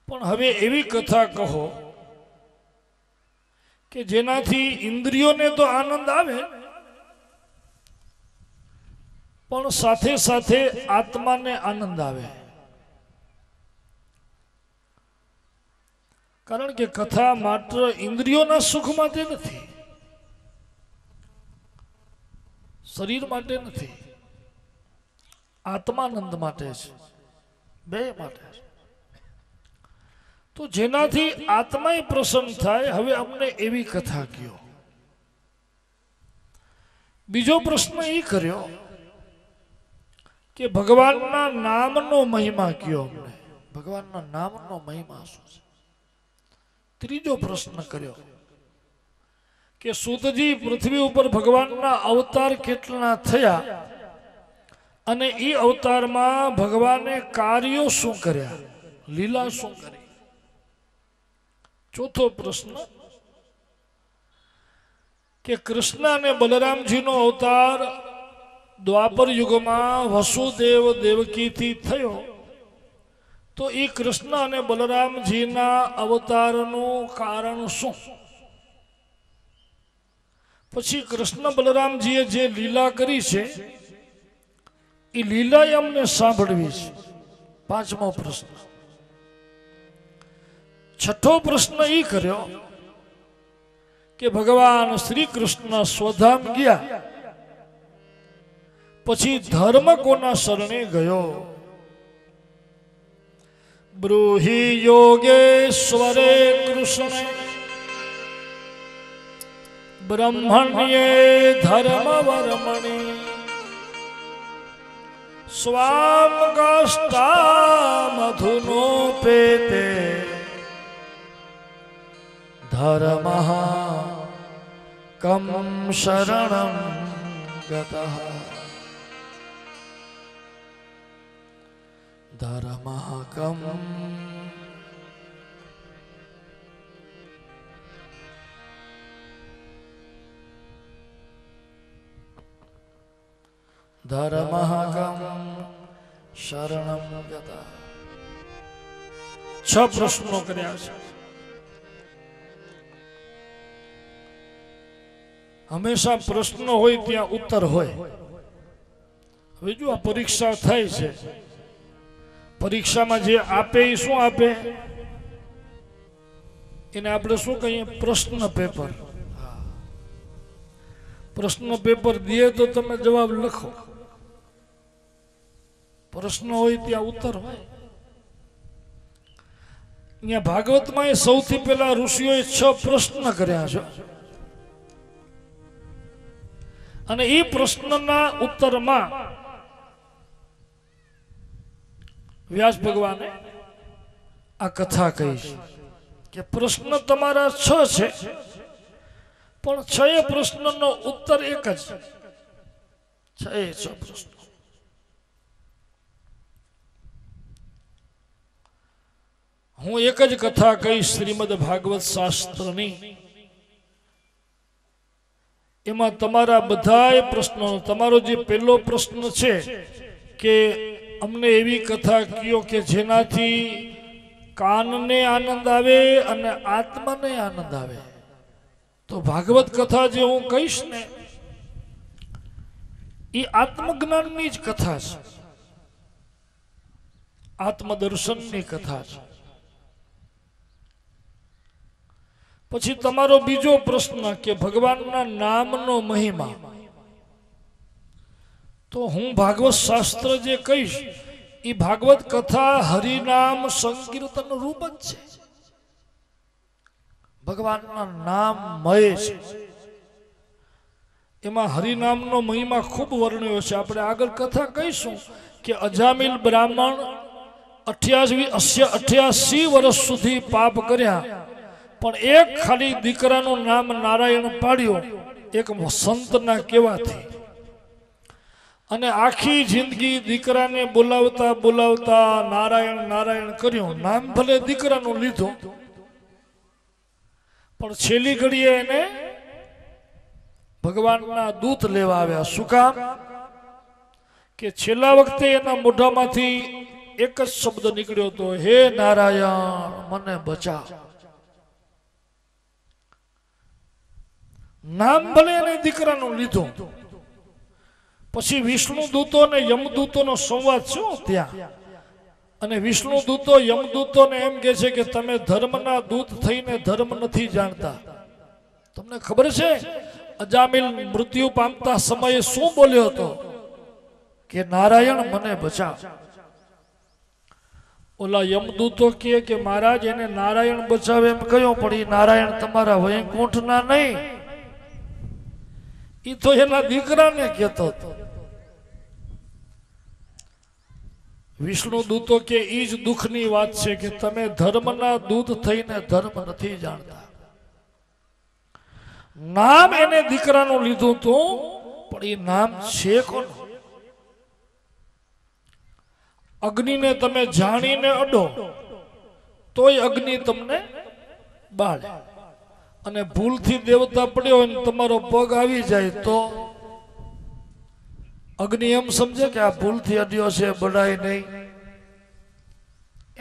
પણ હવે એવી કથા કહો કે જેનાથી ઇન્દ્રિયોને તો આનંદ આવે પણ સાથે સાથે આત્માને આનંદ આવે. કારણ કે કથા માત્ર ઇન્દ્રિયોના સુખ માટે નથી, શરીર માટે નથી, આત્માનંદ માટે છે, બે માટે છે. તો જેનાથી આત્માય પ્રસન્ન થાય, હવે અમને એવી કથા કયો. બીજો પ્રશ્ન એ કર્યો કે ભગવાનના નામનો મહિમા કયો અમને, ભગવાનના નામનો મહિમા શું છે. ત્રીજો પ્રશ્ન કર્યો કે સૂતજી પૃથ્વી ઉપર ભગવાનના અવતાર કેટલા થયા અને એ અવતારમાં ભગવાને કાર્યો શું કર્યા, લીલા શું કરી. ચોથો પ્રશ્ન કે કૃષ્ણ અને બલરામજીનો અવતાર દ્વાપર યુગમાં વસુદેવ દેવકીથી થયો, તો એ કૃષ્ણ અને બલરામજીના અવતારનું કારણ શું. પછી કૃષ્ણ બલરામજીએ જે લીલા કરી છે એ લીલા અમને સાંભળવી છે. પાંચમો પ્રશ્ન. છઠ્ઠો પ્રશ્ન એ કર્યો કે ભગવાન શ્રી કૃષ્ણ સ્વધામ ગયા પછી ધર્મ કોના શરણે ગયો. બ્રૂહી યોગેશ્વરે કૃષ્ણ બ્રહ્મણ્યે ધર્મ વર્મણી સ્વામ કાષ્ટા મધુનો પેતે ધર્મ કમ શરણમ ગતઃ. ધર્મ કમ ધર્મ કમ શરણમ ગતઃ. 6 પ્રશ્નો કર્યા છે. હંમેશા પ્રશ્ન હોય ત્યાં ઉત્તર હોય. હવે જો આ પરીક્ષા થાય છે, પરીક્ષામાં જે આપે એ શું આપે, એને આપણે શું કહીએ, પ્રશ્ન પેપર. પ્રશ્ન પેપર દે તો તમે જવાબ લખો, પ્રશ્ન હોય ત્યાં ઉત્તર હોય. અહીંયા ભાગવતમાં એ સૌથી પહેલા ઋષિઓએ 6 પ્રશ્ન કર્યા છે અને એ પ્રશ્નના ઉત્તરમાં વ્યાસ ભગવાને આ કથા કહી છે કે પ્રશ્ન તમારા 6 છે પણ 6 પ્રશ્નનો ઉત્તર એક જ. 6 પ્રશ્નો. હું એક જ કથા કહીશ શ્રીમદ ભાગવત શાસ્ત્રની. એમાં તમારા બધાય પ્રશ્નો, તમારો જે પહેલો પ્રશ્ન છે કે અમને એવી કથા કયો કે જેનાથી કાનને આનંદ આવે અને આત્માને આનંદ આવે. તો ભાગવત કથા જે હું કહીશ ને એ આત્મજ્ઞાનની જ કથા છે, આત્મદર્શનની કથા છે. પછી તમારો બીજો પ્રશ્ન કે ભગવાનના નામનો મહિમા. તો હું ભાગવત શાસ્ત્ર જે કહીશ એ ભાગવત કથા હરિનામ સંકીર્તન રૂપ જ છે. ભગવાનના નામ મય છે. એમાં હરિનામનો મહિમા ખૂબ વર્ણ્યો છે. આપણે આગળ કથા કહીશું કે અજામિલ બ્રાહ્મણ 88 વર્ષ સુધી પાપ કર્યા, પણ એક ખાલી દીકરાનું નામ નારાયણ પાડ્યું એક સંતના કહેવાથી, અને આખી જિંદગી દીકરાને બોલાવતા બોલાવતા નારાયણ નારાયણ કર્યું. નામ ભલે દીકરાનું લીધું, પણ છેલ્લી ઘડીએ એને ભગવાનના દૂત લેવા આવ્યા. શું કામ? કે છેલ્લા વખતે એના મોઢામાંથી એક જ શબ્દ નીકળ્યો હતો, હે નારાયણ મને બચા. નામ ભલે એને દીકરાનું લીધું. પછી વિષ્ણુ દૂતો અને યમદૂતોનો સંવાદ છે ત્યાં, અને વિષ્ણુ દૂતો યમદૂતોને એમ કહે છે કે તમે ધર્મના દૂત થઈને ધર્મ નથી જાણતા. તમને ખબર છે અજામિલ મૃત્યુ પામતા સમયે શું બોલ્યો હતો? કે નારાયણ મને બચાવ. ઓલા યમદૂતો કહે કે મહારાજ એને નારાયણ બચાવે એમ કહ્યું, પણ એ નારાયણ તમારા વૈકુંઠના નહીં, એ તો એના દીકરાને કહેતો હતો. વિષ્ણુ દૂતો કે એ જ દુઃખની વાત છે કે તમે ધર્મના દૂત થઈને ધર્મ નથી જાણતા. નામ એને દીકરાનું લીધું તું, પણ એ નામ છે કોણ? અગ્નિને તમે જાણીને અડો તોય અગ્નિ તમને બાળે, અને ભૂલથી દેવતા પડ્યો હોય ને તમારો પગ આવી જાય તો અગ્નિ એમ સમજે કે આ ભૂલથી અડ્યો છે, બળાય નહીં.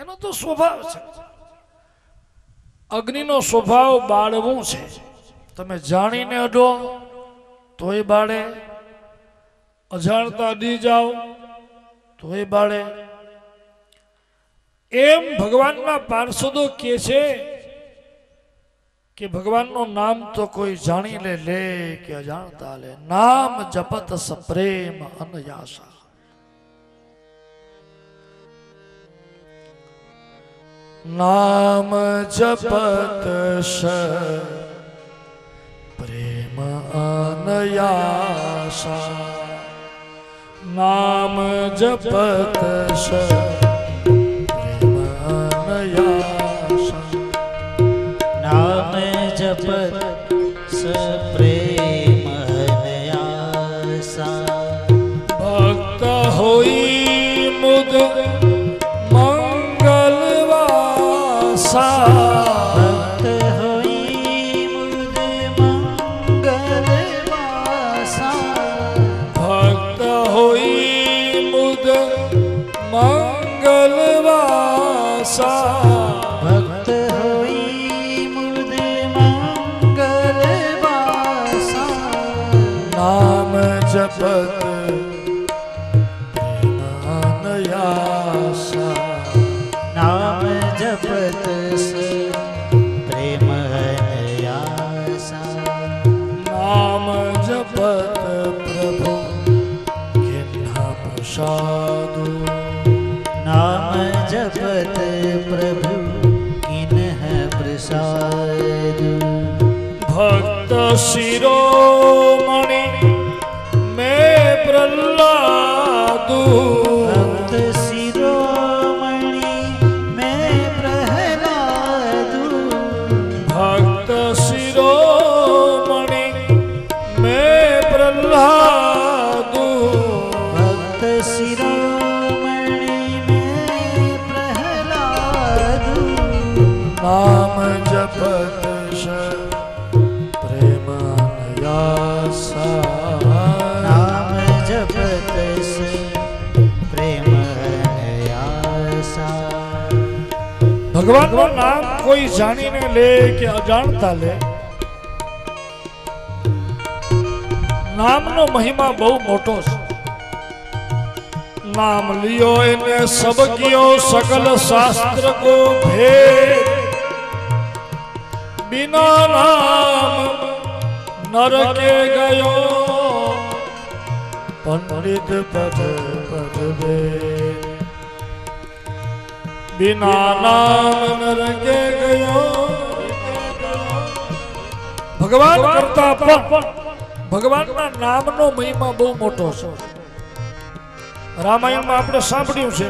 એનો તો સ્વભાવ છે. અગ્નિનો સ્વભાવ બાળવું છે. તમે જાણીને અડો તોય બાળે, અજાણતા અડી જાઓ તોય બાળે. એમ ભગવાનના પાર્ષદો કહે છે કે ભગવાનનું નામ તો કોઈ જાણી લે કે અજાણતા લે. નામ જપત સપ્રેમ અનયાસા. નામ જપત પ્રેમ અનયાસા. નામ જપત પ્રેમ અનયાસા. નામ જપત પ્રેમ અનયાસા. ભક્ત હોઈ મુદ મંગલવાસા. ભક્ત હોઈ મુદ મંગલવાસા. ભક્ત હોઈ મુદ મંગલવાસા. ભક્ત હોઈ મુદ મંગલવાસા. નામ જપત પ્રેમ અનયાસા. નામ જપત પ્રેમ અનયાસા. નામ જપત પ્રભુ કિન્હા પ્રસાદુ. નામ જપત પ્રભુ કિન્હ પ્રસાદ. ભક્ત શિરોમણિ મેં પ્રહલાદુ. ભક્ત શિરોમણિ મેં પ્રહલાદુ. ભક્ત શિરોમણિ મેં પ્રહલાદુ. ભક્ત શિરોમણિ મેં પ્રહલાદુ. નામ જપત પ્રેમ અનયાસા. ભગવાનનું નામ કોઈ જાણીને લે કે અજાણતા લે, નામનો મહિમા બહુ મોટો છે. नाम लियो इने सब कियो सकल शास्त्र को भेद, बिना नाम नर के गयो पंडित पद पद वेद. बिना नाम नर के गयो. भगवान करता पण भगवानना नामनो महिमा बहु मोटो છે. रामायण में आपने सांभळ्યું છે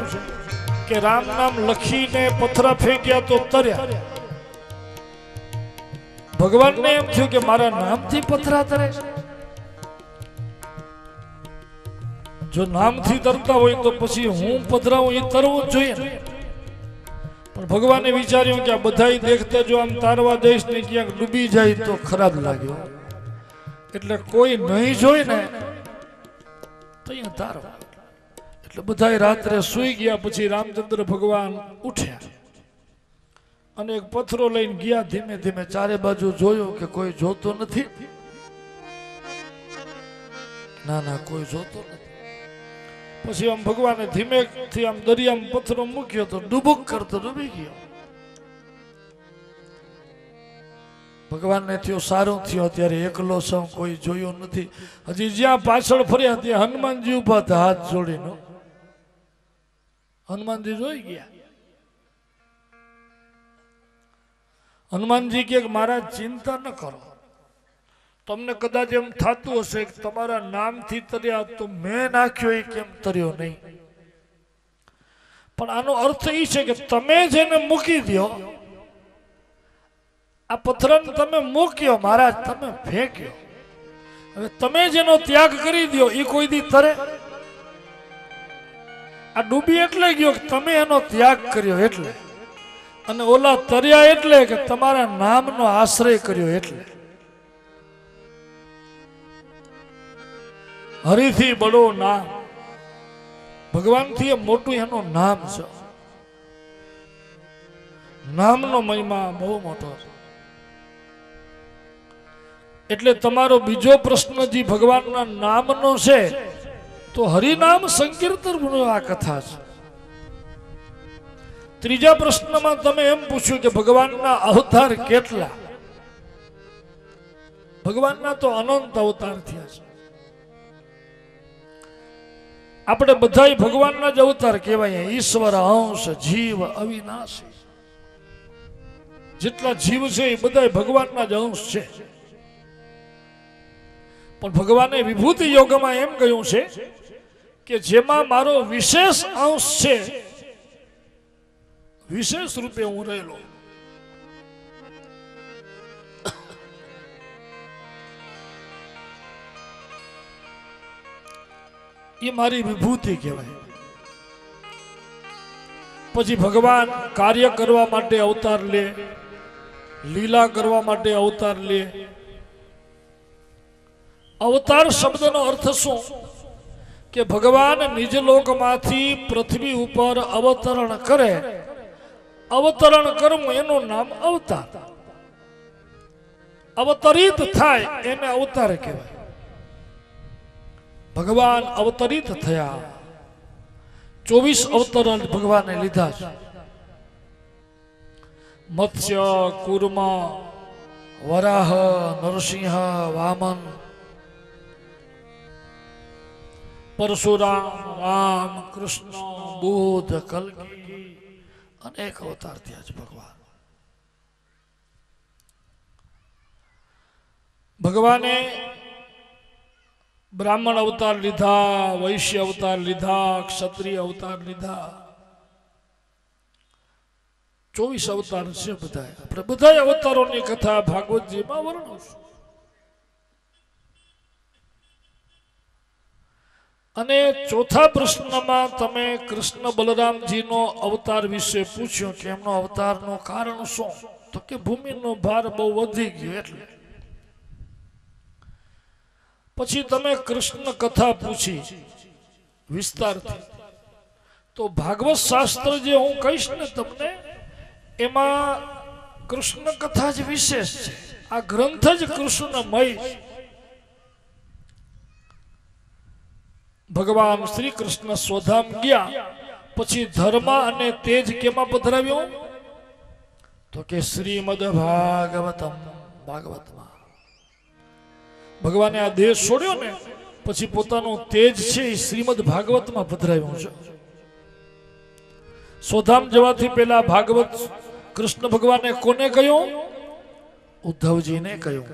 કે राम नाम लखीने पथरा फेंक्या तो तर्या. भगवान ने एम थયું કે મારા નામથી પથરા તરે છે. જો નામથી તરતા હોય તો પછી હું પથરાવું એ તરવું જ જોઈએ ને. પણ ભગવાને વિચાર્યું કે આ બધાય દેખતા જો આમ તારવા દઈશ ને ક્યાંક ડૂબી જાય તો ખરાબ લાગ્યો, એટલે કોઈ નહીં જોઈ ને તો અહીંયા તારવા. એટલે બધાય રાત્રે સૂઈ ગયા. પછી રામચંદ્ર ભગવાન ઉઠ્યા અને એક પથરો લઈને ગયા. ધીમે ધીમે ચારે બાજુ જોયું કે કોઈ જોતો નથી. ના ના, કોઈ જોતો નથી. પછી આમ ભગવાને ધીમેથી આમ દરિયામાં પથરો મૂક્યો તો ડૂબુક કરતો ડૂબી ગયો. ભગવાનને થયો સારું થયો, અત્યારે એકલો છું, કોઈ જોયો નથી. હજી જ્યાં પાછળ ફર્યા ત્યાં હનુમાનજી ઉભા હતા હાથ જોડીને. હનુમાનજી જોઈ ગયા. હનુમાનજી કે મારા ચિંતા ન કરો, તમને કદાચ એમ થતું હશે કે તમારા નામથી તર્યા તો મેં નાખ્યો એ કેમ તર્યો નહીં. પણ આનો અર્થ એ છે કે તમે જેને મૂકી દો, આ પથ્થરને તમે મૂક્યો મહારાજ, તમે ફેંક્યો. હવે તમે જેનો ત્યાગ કરી દો એ કોઈ દી તરે. આ ડૂબી એટલે ગયો કે તમે એનો ત્યાગ કર્યો એટલે, અને ઓલા તર્યા એટલે કે તમારા નામનો આશ્રય કર્યો એટલે. હરિથી બડો નામ, ભગવાનથી મોટું એનું નામ છે. નામનો મહિમા બહુ મોટો છે. એટલે તમારો બીજો પ્રશ્ન જે ભગવાનના નામનો છે તો હરિનામ સંકીર્તન આ કથા છે. ત્રીજા પ્રશ્નમાં તમે એમ પૂછ્યું કે ભગવાનના અવતાર કેટલા. ભગવાનના તો અનંત અવતાર થયા છે. આપણે બધાય ભગવાનના જ અવતાર કહેવાય. ઈશ્વર અંશ જીવ અવિનાશી. જેટલા જીવ છે એ બધા ભગવાનના જ અંશ છે. પણ ભગવાને વિભૂતિ યોગમાં એમ કહ્યું છે કે જેમાં મારો વિશેષ અંશ છે, વિશેષ રૂપે હું રહેલો, એ મારી વિભૂતિ કહેવાય. પછી ભગવાન કાર્ય કરવા માટે અવતાર લે, લીલા કરવા માટે અવતાર લે. અવતાર શબ્દનો અર્થ શું કે ભગવાન નિજ લોકમાંથી પૃથ્વી ઉપર અવતરણ કરે. અવતરણ કરવું એનું નામ અવતાર. અવતરિત થાય એને અવતાર કહેવાય. ભગવાન અવતરિત થયા. 24 અવતરણ ભગવાને લીધા છે. મત્સ્ય, કૂર્મ, વરાહ, નરસિંહ, વામન, પરશુરામ, રામ, કૃષ્ણ, બુદ્ધ, કલ્કી, અનેક અવતાર થયા છે ભગવાન. ભગવાને બ્રાહ્મણ અવતાર લીધા, વૈશ્ય અવતાર લીધા, ક્ષત્રિય અવતાર લીધા. 24 અવતાર છે બધા. આપણે બધા અવતારોની કથા ભાગવતજીમાં વર્ણવશું. અને ચોથા પ્રશ્નમાં તમે કૃષ્ણ બલરામજીનો અવતાર વિશે પૂછ્યું કે એમનો અવતારનું કારણ શું, તો કે ભૂમિનો ભાર બહુ વધી ગયો એટલે. પછી તમે કૃષ્ણ કથા પૂછી વિસ્તારથી. તો ભાગવત શાસ્ત્ર જે હું કહીશ ને તમને, એમાં કૃષ્ણ કથા જ વિશેષ છે. આ ગ્રંથ જ કૃષ્ણમય છે. ભગવાન શ્રી કૃષ્ણ સ્વધામ ગયા પછી ધર્મ અને તેજ કેમાં પધરાવ્યો? તો કે શ્રીમદ ભાગવતમ, ભાગવતમાં. ભગવાને આ દેહ છોડ્યો ને પછી પોતાનું તેજ છે એ શ્રીમદ ભાગવતમાં પધરાવ્યું છે. સ્વધામ જવાથી પહેલા ભાગવત કૃષ્ણ ભગવાને કોને કહ્યું? ઉદ્ધવજીને કહ્યું.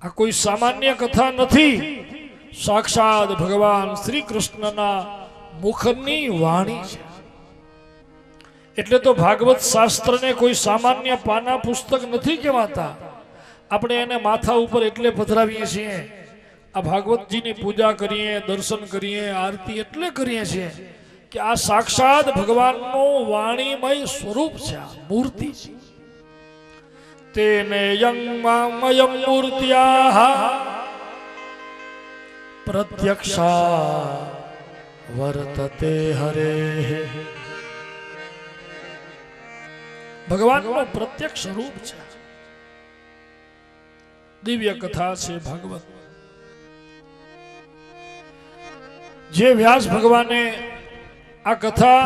આ કોઈ સામાન્ય કથા નથી, સાક્ષાત ભગવાન શ્રી કૃષ્ણના મુખની વાણી છે. એટલે તો ભાગવત શાસ્ત્રને કોઈ સામાન્ય પાના પુસ્તક નથી કહેવાતા. આપણે એને માથા ઉપર એટલે પધરાવીએ છીએ. આ ભાગવતજીની પૂજા કરીએ, દર્શન કરીએ, આરતી એટલે કરીએ છીએ કે આ સાક્ષાત ભગવાનનું વાણીમય સ્વરૂપ છે, આ મૂર્તિ છે. તેને યંગમયમ મૂર્ત્યા પ્રત્યક્ષા વર્તતે હરે. ભગવાનનું પ્રત્યક્ષ સ્વરૂપ છે. દિવ્ય કથા છે ભાગવત. જે વ્યાસ ભગવાને આ કથા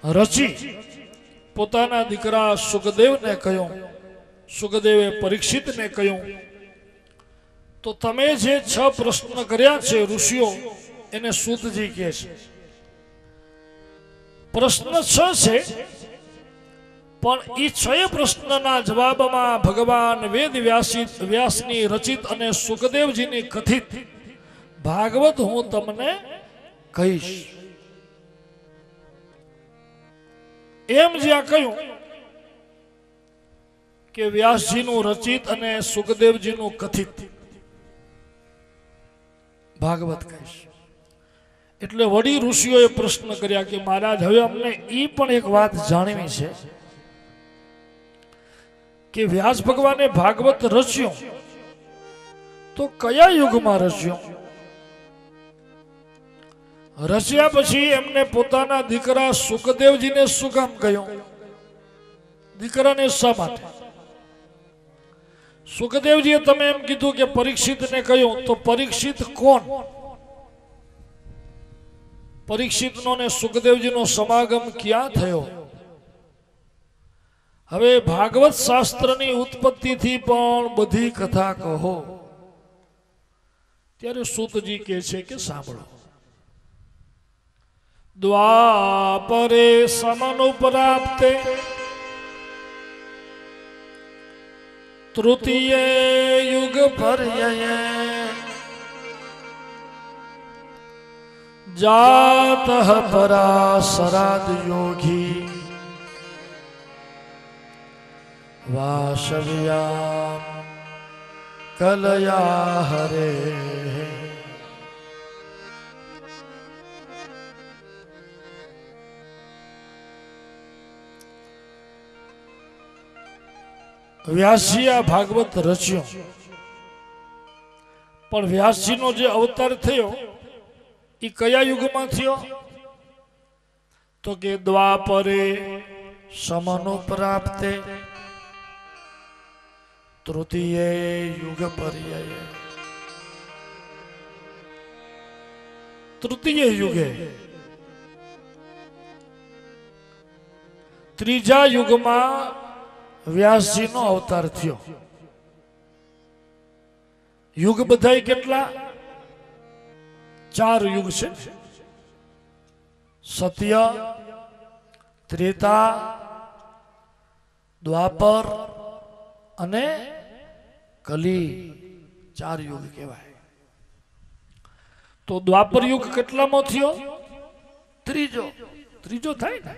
રચી પોતાના દીકરા સુખદેવને કહ્યું, સુખદેવે પરીક્ષિતને કહ્યું, તો તમે જે 6 પ્રશ્ન કર્યા છે ઋષિઓ, એને સૂતજી કહે છે. પ્રશ્ન 6 છે, પણ એ 6 પ્રશ્નના જવાબમાં ભગવાન વેદ વ્યાસની રચિત અને સુખદેવજીની કથિત ભાગવત હું તમને કહીશ. એમ જ્યાં કહ્યું કે વ્યાસજીનું રચિત અને સુખદેવજીનું કથિત ભાગવત કહીશ. એટલે વડી ઋષિઓએ પ્રશ્ન કર્યા કે મહારાજ, હવે અમને એ પણ એક વાત જાણવી છે કે વ્યાસ ભગવાને ભાગવત રચ્યો તો કયા યુગમાં રચ્યો? રચ્યા પછી એમને પોતાના દીકરા સુખદેવજીને શું કામ કહ્યું? દીકરાને શા માટે? સુખદેવજીએ તમે એમ કીધું કે પરીક્ષિતને કહ્યું, તો પરીક્ષિત કોણ? પરીક્ષિતનો ને સુખદેવજીનો સમાગમ ક્યાં થયો? હવે ભાગવત શાસ્ત્રની ઉત્પત્તિથી પણ બધી કથા કહો. ત્યારે સૂતજી કહે છે કે સાંભળો. દ્વાપરે સમનુપ્રાપ્તે તૃતીય યુગ પર્યયે જાતઃ પરાશરાદ યોગી વાસવ્યામ કલયા હરે. વ્યાસજી આ ભાગવત રચ્યો, પણ વ્યાસજીનો જે અવતાર થયો એ કયા યુગમાં થયો? તો કે દ્વાપરે સમનુપ્રાપ્તે તૃતીય યુગ પર્યયે. તૃતીય યુગે, ત્રીજા યુગમાં વ્યાસજીનો અવતાર થયો. યુગ બધાય કેટલા? 4 યુગ છે. સત્ય, ત્રેતા, દ્વાપર અને કલી. 4 યુગ કહેવાય. તો દ્વાપર યુગ કેટલામો થયો? ત્રીજો થાય ને.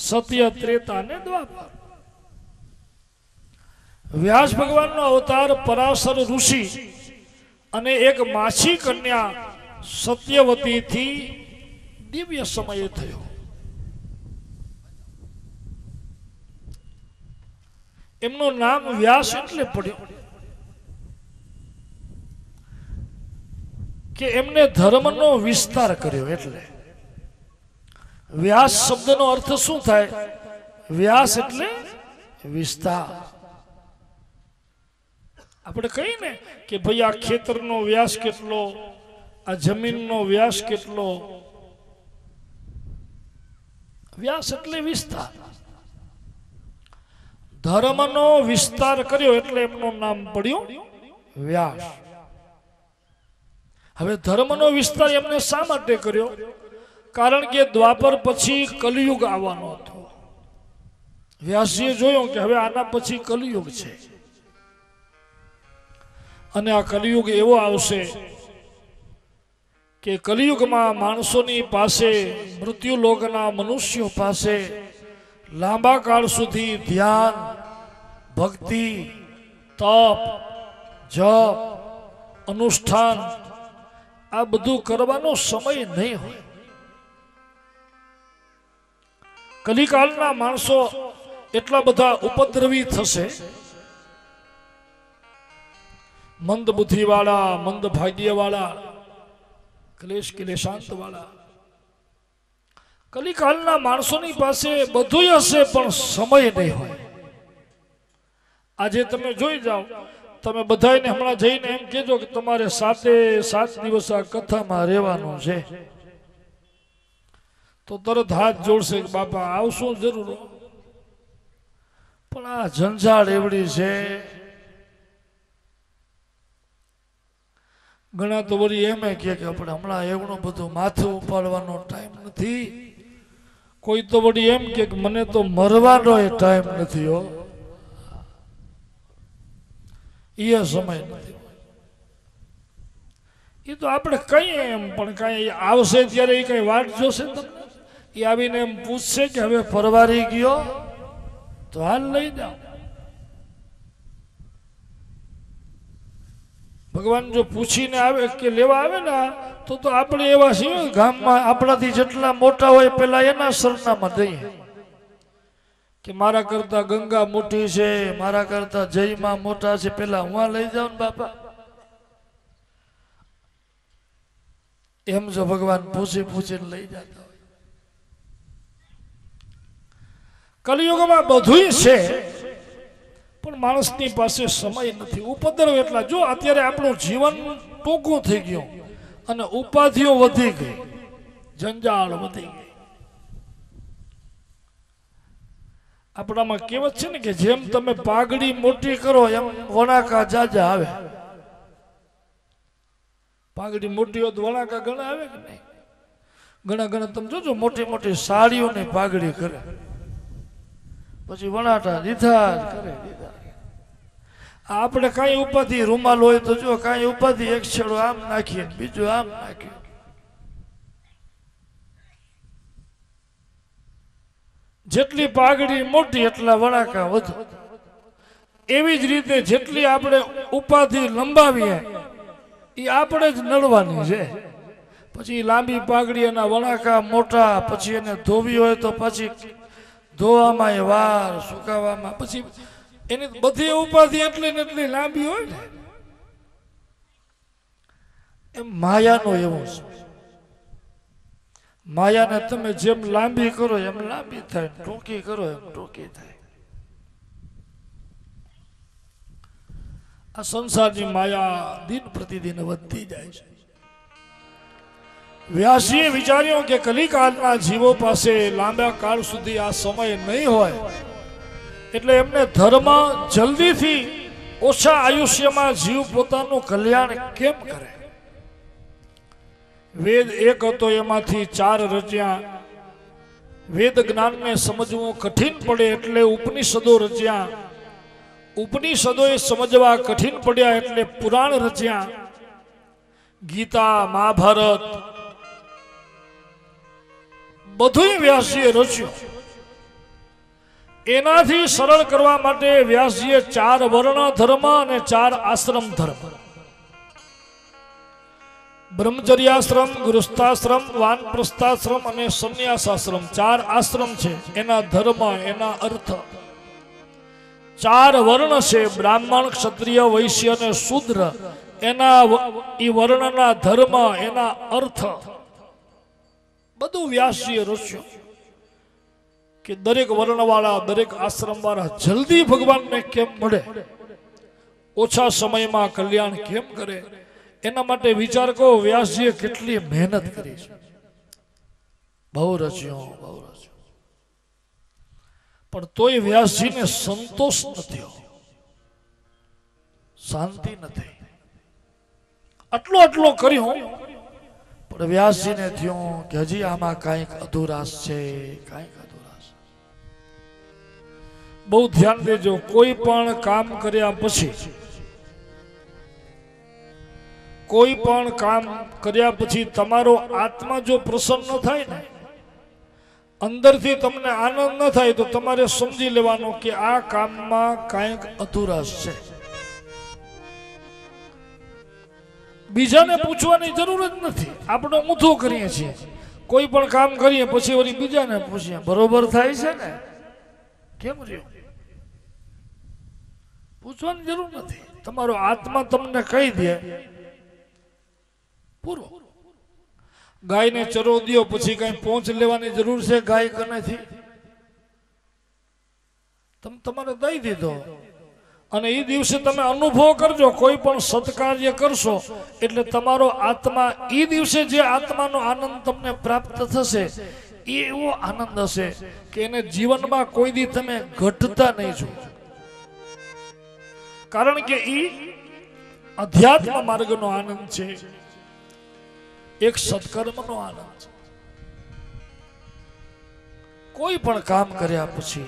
સત્ય, ત્રેતા અને દ્વાપર. વ્યાસ ભગવાનનો અવતાર પરાશર ઋષિ અને એક માછી કન્યા સત્યવતીથી દિવ્ય સમયે થયો. એમનું નામ વ્યાસ એટલે પડ્યું કે એમને ધર્મનો વિસ્તાર કર્યો. એટલે વ્યાસ શબ્દનો અર્થ શું થાય? વ્યાસ એટલે વિસ્તાર. આપણે કહીએ ને કે ભાઈ આ ખેતરનો વ્યાસ કેટલો, આ જમીનનો વ્યાસ કેટલો. વ્યાસ એટલે વિસ્તાર. ધર્મનો વિસ્તાર કર્યો એટલે એમનું નામ પડ્યું વ્યાસ. હવે ધર્મનો વિસ્તાર એમને શા માટે કર્યો? કારણ કે દ્વાપર પછી કલિયુગ આવવાનો હતો. વ્યાસજીએ જોયું કે હવે આના પછી કલિયુગ છે અને આ કલિયુગ એવો આવશે કે કલિયુગમાં માણસોની પાસે, મૃત્યુલોકના મનુષ્યો પાસે લાંબા કાળ સુધી ધ્યાન, ભક્તિ, તપ, જપ, અનુષ્ઠાન આ બધું કરવાનો સમય નહીં હોય. કલિકાલના માણસો એટલા બધા ઉપદ્રવી થશે, મંદ બુદ્ધિવાળા, મંદ ભાગ્યવાળા, ક્લેશ ક્લેશાંતવાળા. કલિકાલના માણસોની પાસે બધું હશે પણ સમય નહીં હોય. આજે તમે જોઈ જાઓ, તમે બધાને હમણાં જઈને એમ કહેજો કે તમારે 7 દિવસ આ કથામાં રહેવાનું છે, તો તરત હાથ જોડશે કે બાપા આવશું જરૂર. પણ આ ઝંઝાળ એવડી છે. ઘણા તો વળી એમ કે આપણે હમણાં એવડું બધું માથું ઉપાડવાનો ટાઈમ નથી. કોઈ તો વળી એમ કે મને તો મરવાનો ટાઈમ નથી. હો, એ સમય નથી. એ તો આપણે કહીએ એમ, પણ કઈ આવશે ત્યારે એ કઈ વાટ જોશે તમને. એ આવીને એમ પૂછશે કે હવે પરવારી ગયો તો હાલ લઈ જાઓ. ભગવાન જો પૂછીને આવે કે લેવા આવે ને તો આપણે એવા છીએ ગામમાં આપણાથી જેટલા મોટા હોય પેલા એના સરનામા દઈએ કે મારા કરતા ગંગા મોટી છે, મારા કરતા જયમાં મોટા છે, પેલા હું લઈ જાઉં ને બાપા. એમ જો ભગવાન પૂછીને લઈ જતા હોય. કલિયુગમાં બધું છે પણ માણસની પાસે સમય નથી. ઉપદ્રવ એટલા. જો અત્યારે આપણું જીવન ટૂંકું થઈ ગયું અને ઉપાધિઓ વધી ગઈ, જંજાળ વધી ગઈ. આપણામાં કહેવત છે ને કે જેમ તમે પાઘડી મોટી કરો એમ વણાકા જાજા આવે. પાઘડી મોટી હોય તો વણાકા ઘણા આવે કે નહીં? ઘણા તમે જોજો મોટી મોટી સાડીઓની પાઘડી કરે, પછી વણાટા દીધા જ કરે. આપણે કાંઈ ઉપાધિ રૂમાલ હોય તો જો કાંઈ ઉપાધિ એક છેડો આમ નાખીએ બીજું આમ નાખીએ. જેટલી પાઘડી મોટી એટલા વણાકા વધુ. એવી જ રીતે જેટલી આપણે ઉપાધિ લંબાવીએ એ આપણે જ નડવાની છે. પછી લાંબી પાઘડી એના વણાકા મોટા, પછી એને ધોવી હોય તો પછી ધોવામાં વાર, સુકાવામાં પછી એની બધી ઉપાધિ એટલી ને એટલી લાંબી હોય ને. એમ માયાનો એવું છે. માયાને તમે જેમ લાંબી કરો એમ લાંબી થાય, ટૂંકી કરો એમ ટૂંકી થાય. આ સંસારની માયા દિન પ્રતિદિન વધતી જાય છે. વ્યાસીએ વિચાર્યું કે કલિકાલના જીવો પાસે લાંબા કાળ સુધી આ સમય નહીં હોય એટલે એમને ધર્મ જલ્દીથી ઓછા આયુષ્યમાં જીવ પોતાનું કલ્યાણ કેમ કરે. વેદ એક હતો, એમાંથી 4 રચ્યા. વેદ જ્ઞાનને સમજવું કઠિન પડે એટલે ઉપનિષદો રચ્યા. ઉપનિષદોએ સમજવા કઠિન પડ્યા એટલે પુરાણ રચ્યા. ગીતા, મહાભારત બધું વ્યાસજીએ રચ્યું. એનાથી સરળ કરવા માટે વ્યાસજીએ 4 વર્ણ ધર્મ અને 4 આશ્રમ ધર્મ, બ્રહ્મચર્યાશ્રમ, ગૃહસ્થાશ્રમ, વાનપ્રસ્થાશ્રમ અને સંન્યાસાશ્રમ 4 આશ્રમ છે. એના ધર્મ, એના અર્થ. 4 વર્ણ છે, બ્રાહ્મણ, ક્ષત્રિય, વૈશ્ય અને શૂદ્ર. એના ઈ વર્ણના ધર્મ, એના અર્થ. બધું વ્યાસજીએ રચ્યું કે દરેક વર્ણવાળા દરેક આશ્રમવાળા જલ્દી ભગવાનને કેમ મળે, ઓછા સમયમાં કલ્યાણ કેમ કરે, એના માટે વિચાર કરો વ્યાસજીએ કેટલી મહેનત કરી છે. બહુ રચ્યો, બહુ રચ્યો, પણ તોય વ્યાસજીને સંતોષ નથી, શાંતિ નથી. આટલો આટલો કર્યું પણ વ્યાસજીને થયું કે હજી આમાં કાંઈક અધુરાશ છે, કાંઈક અધુરાશ. બહુ ધ્યાન દેજો, કોઈ પણ કામ કર્યા પછી, કોઈ પણ કામ કર્યા પછી તમારો આત્મા જો પ્રસન્ન થાય ને, અંદરથી તમને આનંદ ન થાય, તો તમારે સમજી લેવાનું કે આ કામમાં કાંઈક અધુરાશ છે. બીજાને પૂછવાની જરૂર જ નથી. આપણે ઊંધું કરીએ છીએ, કોઈ પણ કામ કરીએ પછી વળી બીજાને પૂછીએ બરોબર થાય છે ને, કેમ રહ્યું, પૂછવાની જરૂર નથી. તમારો આત્મા તમને કહી દે પૂરું. ગાયને ચરો દો પછી કઈ પહોંચ લેવાની જરૂર છે ગાય કનેથી? તમે તમારે દઈ દીધો અને એ દિવસે તમે અનુભવ કરજો. કોઈ પણ સત્કાર્ય કરશો એટલે તમારો આત્મા એ દિવસે જે આત્માનો આનંદ તમને પ્રાપ્ત થશે એ એવો આનંદ હશે કે એને જીવનમાં કોઈ દી તમે ઘટતા નહીં જો. કારણ કે એ અધ્યાત્મ માર્ગનો આનંદ છે, એક સત્કર્મનો આનંદ છે. કોઈ પણ કામ કર્યા પછી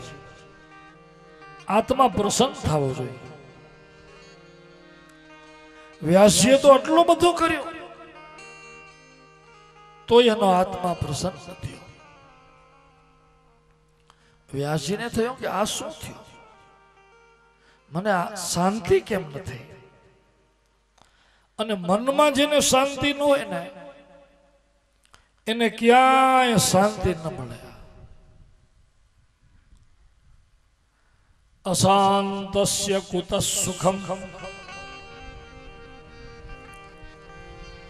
આત્મા પ્રસન્ન થવો જોઈએ. વ્યાસજીએ તો આટલો બધો કર્યો તો એનો આત્મા પ્રસન્ન થયો. વ્યાસજીને થયું કે આ શું થયું, મને આ શાંતિ કેમ નથી? અને મનમાં જેને શાંતિ ન હોય ને એને ક્યાંય શાંતિ ન મળે. અશાંતસ્ય કુતઃ સુખમ.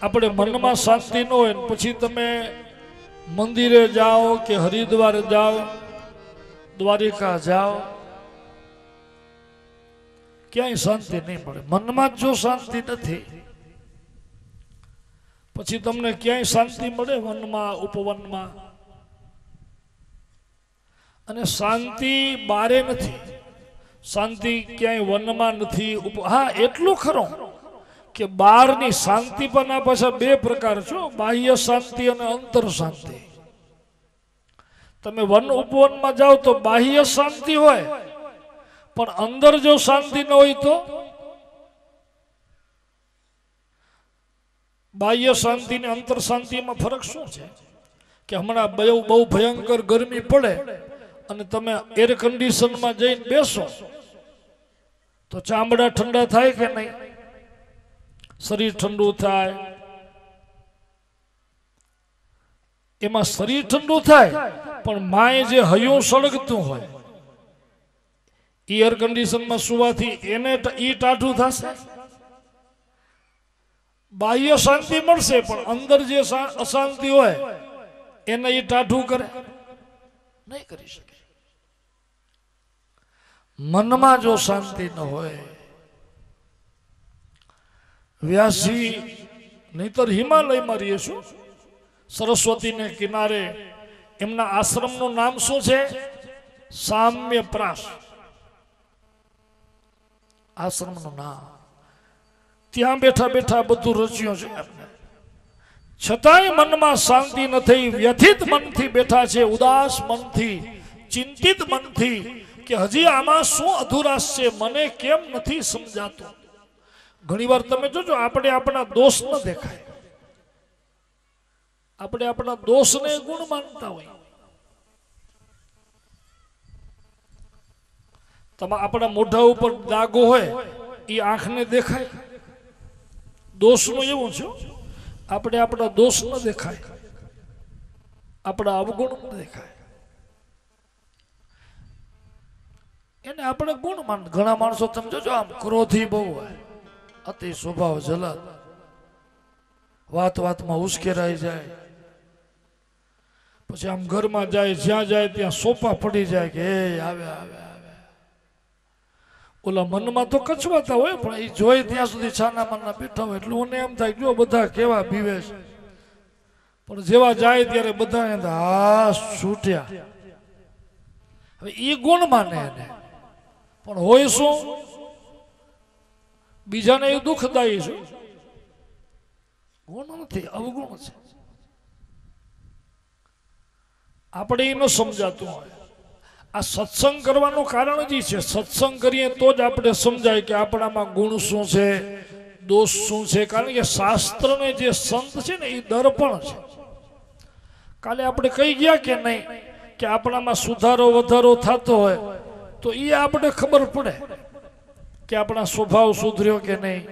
આપણે મનમાં શાંતિ ન હોય પછી તમે મંદિરે જાઓ કે હરિદ્વાર જાઓ, દ્વારિકા જાઓ, ક્યાંય શાંતિ નહીં મળે. મનમાં જો શાંતિ નથી પછી તમને ક્યાંય શાંતિ મળે? વનમાં, ઉપવનમાં. અને શાંતિ બારે નથી, શાંતિ ક્યાંય વનમાં નથી. હા એટલું ખરું કે બહારની શાંતિ પણ આ પાછા બે પ્રકાર છે, બાહ્ય શાંતિ અને અંતર શાંતિ. તમે વન ઉપવનમાં જાઓ તો બાહ્ય શાંતિ હોય, પણ અંદર જો શાંતિ ન હોય તો બાહ્ય શાંતિ ને અંતર શાંતિમાં ફરક શું છે? કે હમણાં બહુ ભયંકર ગરમી પડે અને તમે એર કન્ડિશનમાં જઈને બેસો તો ચામડા ઠંડા થાય કે નહીં? શરીર ઠંડુ થાય. એમાં શરીર ઠંડુ થાય પણ માય જે હયું સળગતું હોય એર કન્ડિશનમાં સુવાથી એને ઈ ટાઢું થશે. બાહ્ય શાંતિ મળશે પણ અંદર જે અશાંતિ હોય એને ઈ ટાઢું કરે નહીં કરી શકે. મનમાં જો શાંતિ ન હોય, વ્યાસજી નહીતર હિમાલયમાં રહીશું, સરસ્વતીને કિનારે. એમના આશ્રમનું નામ શું છે? સામ્યપ્રાસ આશ્રમનું નામ. ત્યાં બેઠા બેઠા બધું રચ્યું છે એમને, છતાંય મનમાં શાંતિ ન થઈ. વ્યથિત મનથી બેઠા છે, ઉદાસ મનથી, ચિંતિત મનથી કે હજી આમાં શું અધુરાશ છે, મને કેમ નથી સમજાતું. ઘણીવાર તમે જોજો આપણે આપણા દોષ ન દેખાય, આપણે આપણા દોષને ગુણ માનતા હોય. આપણા મોઢા ઉપર દાગો હોય એ આંખને દેખાય. દોષનું એવું છે, આપણે આપણા દોષ ન દેખાય, આપણા અવગુણ ન દેખાય, એને આપણે ગુણ માન. ઘણા માણસો તમે જોજો આમ ક્રોધી બહુ હોય, અતિ સ્વભાવ જલદ, વાત વાતમાં ઉશ્કેરાઈ જાય. પછી આમ ઘરમાં જાય, જ્યાં જાય ત્યાં સોપા પડી જાય કે એ આવે આવે આવે. ઓલા મનમાં તો કચવાતા હોય, પણ એ જોઈ ત્યાં સુધી છાના માના બેઠા હોય એટલે મને એમ થાય જો બધા કેવા બીવે છે, પણ જેવા જાય ત્યારે બધા હા છૂટ્યા. હવે એ ગુણ માને એને, પણ હોય શું બીજાને એ દુઃખદાયી છે. ગુણ નથી, અવગુણ છે. આપણે એ ન સમજાતું હોય. આ સત્સંગ કરવાનું કારણ જ છે, સત્સંગ કરીએ તો જ આપણે સમજાય કે આપણામાં ગુણ શું છે, દોષ શું છે. કારણ કે શાસ્ત્રને જે સંત છે ને એ દર્પણ છે. કાલે આપણે કહી ગયા કે નહીં કે આપણામાં સુધારો વધારો થતો હોય તો એ આપણે ખબર પડે કે આપણા સ્વભાવ સુધર્યો કે નહીં.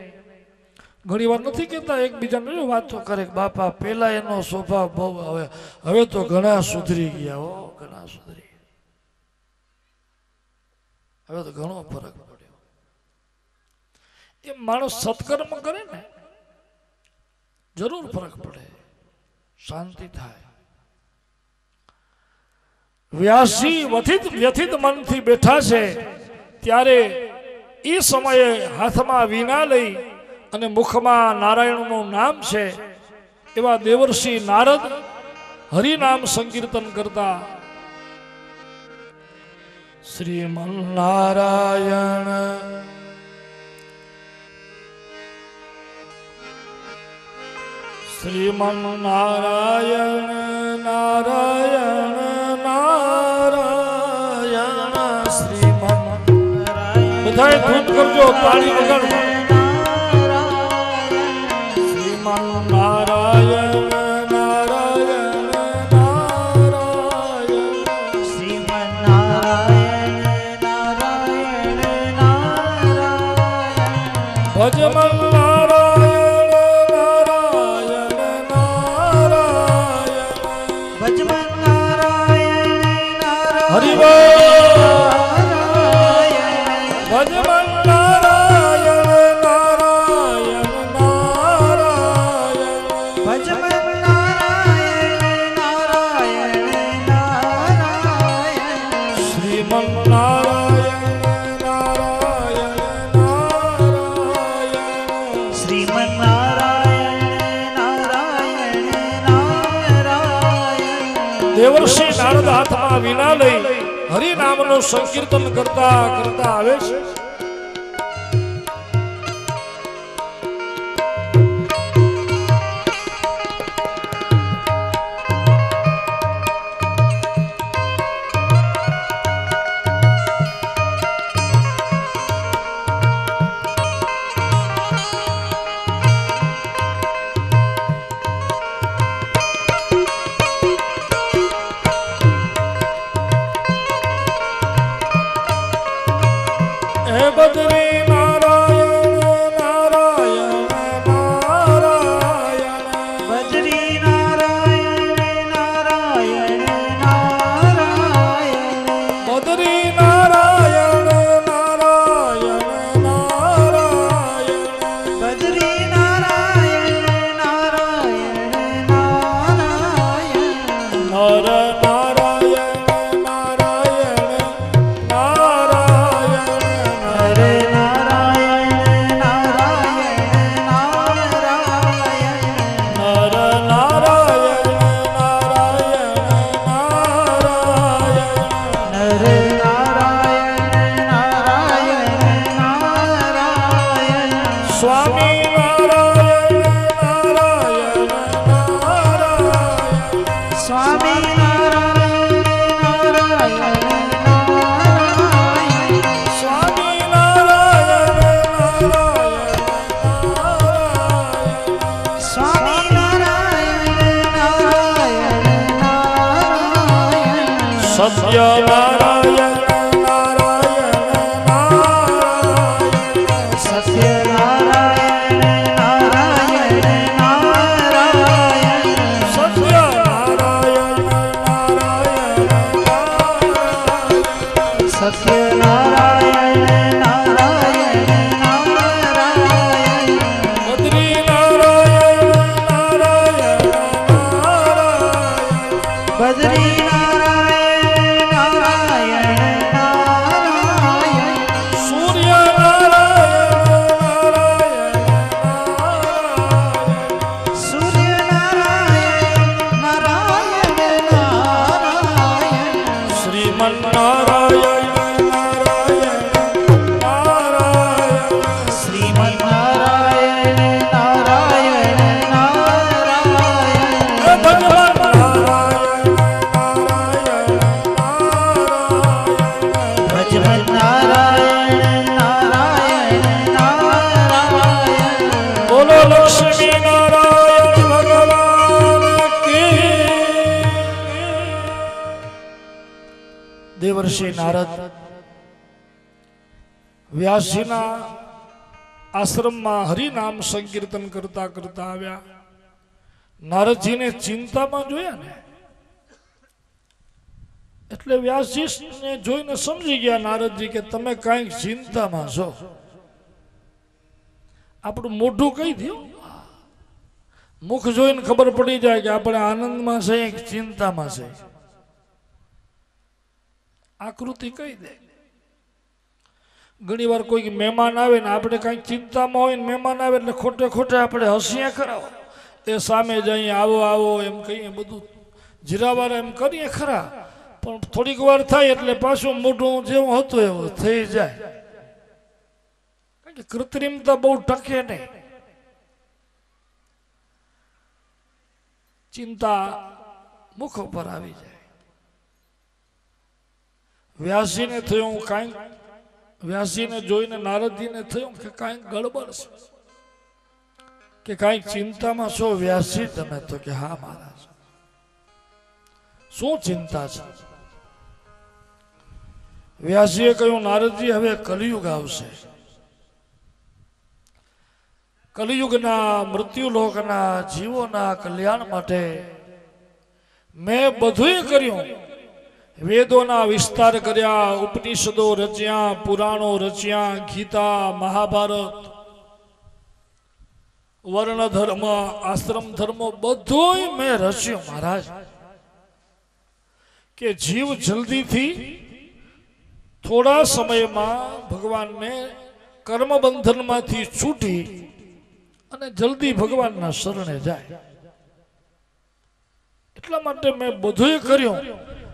ઘણી વાર નથી કહેતા એકબીજાને વાતો કરે કે બાપા પેલા એનો સ્વભાવ બહુ હવે તો ઘણા સુધરી ગયા હો, ઘણા સુધરી, હવે તો ઘણો ફરક પડ્યો. એ માણસ સત્કર્મ કરે ને જરૂર ફરક પડે, શાંતિ થાય. વ્યાસજી વ્યથિત મનથી બેઠા છે ત્યારે એ સમયે હાથમાં વીણા લઈ અને મુખમાં નારાયણનું નામ છે એવા દેવર્ષિ નારદ હરિનામ સંકીર્તન કરતા શ્રીમન નારાયણ શ્રીમન નારાયણ નારાયણ નારાયણ શ્રીમન બધાએ ધૂન કરજો, તાળી વગાડજો. શ્રીમન નારાયણ નારાયણ નારાયણ શ્રીમન નારાયણ નારાયણ નારાયણ ભજમન નારાયણ નારાયણ નારાયણ ભજમન નારાયણ નારાયણ હરિ ભજમન નારાયણ નારાયણ નારાયણ ભજમન નારાયણ નારાયણ નારાયણ શ્રીમન નારાયણ નારાયણ નારાયણ શ્રીમન નારાયણ નારાયણ નારાયણ દેવર્ષિ નારદ હાથમાં વીણા લઈ હરિનામનું સંકીર્તન કરતા કરતા આવે છે. બદરી નારાયણ નારાયણ નારાયણ બદ્રી નારાયણ નારાયણ નારાયણ બદરી નારાયણ નારાયણ નારાયણ બદ્રી નારાયણ નારાયણ નારાયણ નર નારાયણ નારાયણ નારાયણ હરે નારાયણ નારાયણ નારાયણ નર નારાયણ નારાયણ નારાયણ નર નારાયણ નારાયણ નારાયણ સ્વામી નારાયણ નારાયણ નારાયણ સ્વામી નારાયણ નારાયણ નારાયણ સ્વામી નારાયણ નારાયણ સ્વામી નારાયણ નારાયણ નારાયણ સત્ય નારાયણ નારાયણ નારાયણ સત્ય નારાયણ નારાયણ નારાયણ સત્ય નારાયણ નારાયણ સત્ય નારાયણ નારાયણ નારાયણ બદ્રી નારાયણ નારાયણ નારાયણ બદ્રી દેવર્ષિ નારદ વ્યાસજીના આશ્રમમાં હરિનામ સંકીર્તન કરતા કરતા આવ્યા. નારદજીને ચિંતામાં જોયા ને એટલે વ્યાસજીને જોઈને સમજી ગયા નારદજી કે તમે કાંઈક ચિંતામાં છો. આપણું મોઢું કહી દો, મુખ જોઈને ખબર પડી જાય કે આપણે આનંદમાં છે કે ચિંતામાં છે. આકૃતિ કહી દે. ઘણી વાર કોઈ મહેમાન આવે ને આપણે કાંઈક ચિંતામાં હોય ને મહેમાન આવે એટલે ખોટે ખોટે આપણે હસીએ ખરા, એ સામે જઈએ આવો આવો એમ કહીએ, બધું જીરાવાર એમ કરીએ ખરા, પણ થોડીક વાર થાય એટલે પાછું મોઢું જેવું હતું એવું થઈ જાય. કારણ કે કૃત્રિમતા બહુ ટકે નહીં. ચિંતા મુખ ઉપર આવી જાય. વ્યાસજીને થયું કાંઈક, વ્યાસજીને જોઈને નારદજીને થયું કે કાંઈક ગડબડ છે, કે કાંઈક ચિંતામાં છો વ્યાસજી તમે? તો કે હા મહારાજ. શું ચિંતા છે? વ્યાસજીએ કહ્યું નારદજી હવે કલિયુગ આવશે. કલિયુગના મૃત્યુલોકના જીવોના કલ્યાણ માટે મેં બધું કર્યું. વેદોના વિસ્તાર કર્યા, ઉપનિષદો રચ્યા, પુરાણો રચ્યા, ગીતા, મહાભારત, વર્ણ ધર્મ, આશ્રમ ધર્મો બધું મેં રચ્યું મહારાજ, કે જીવ જલ્દીથી થોડા સમયમાં ભગવાનને કર્મ બંધનમાંથી છૂટી અને જલ્દી ભગવાનના શરણે જાય. એટલા માટે મેં બધું કર્યું,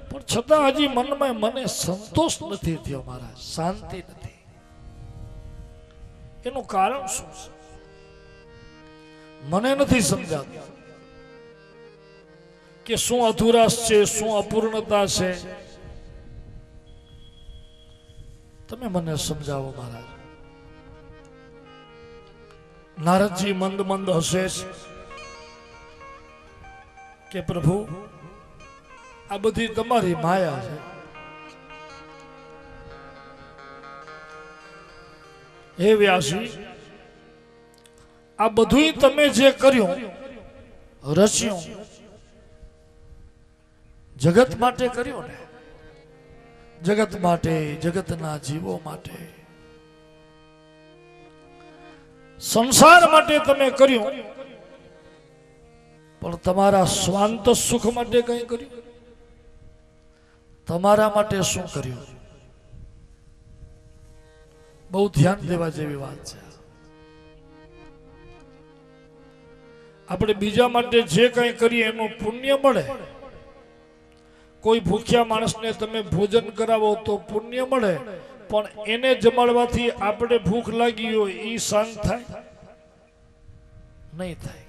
પણ છતાં હજી મનમાં મને સંતોષ નથી થયો મહારાજ, શાંતિ નથી. એનું કારણ શું છે મને નથી સમજાતું, કે શું અધુરાશ છે, શું અપૂર્ણતા છે, તમે મને સમજાવો મહારાજ. નારદજી મંદ મંદ હસે કે પ્રભુ આ બધી તમારી માયા છે. હે વ્યાસજી, આ બધું તમે જે કર્યું રચ્યું જગત માટે કર્યું ને, જગત માટે, જગતના જીવો માટે, સંસાર માટે તમે કર્યું, પણ તમારા સ્વાંત સુખ માટે કઈ કર્યું? તમારા માટે શું કર્યું? બહુ ધ્યાન દેવા જેવી વાત છે. આપણે બીજા માટે જે કંઈ કરીએ એનું પુણ્ય મળે. કોઈ ભૂખ્યા માણસને તમે ભોજન કરાવો તો પુણ્ય મળે, પણ એને જમાડવાથી આપણે ભૂખ લાગી હોય એ શાંત થાય? નહીં થાય.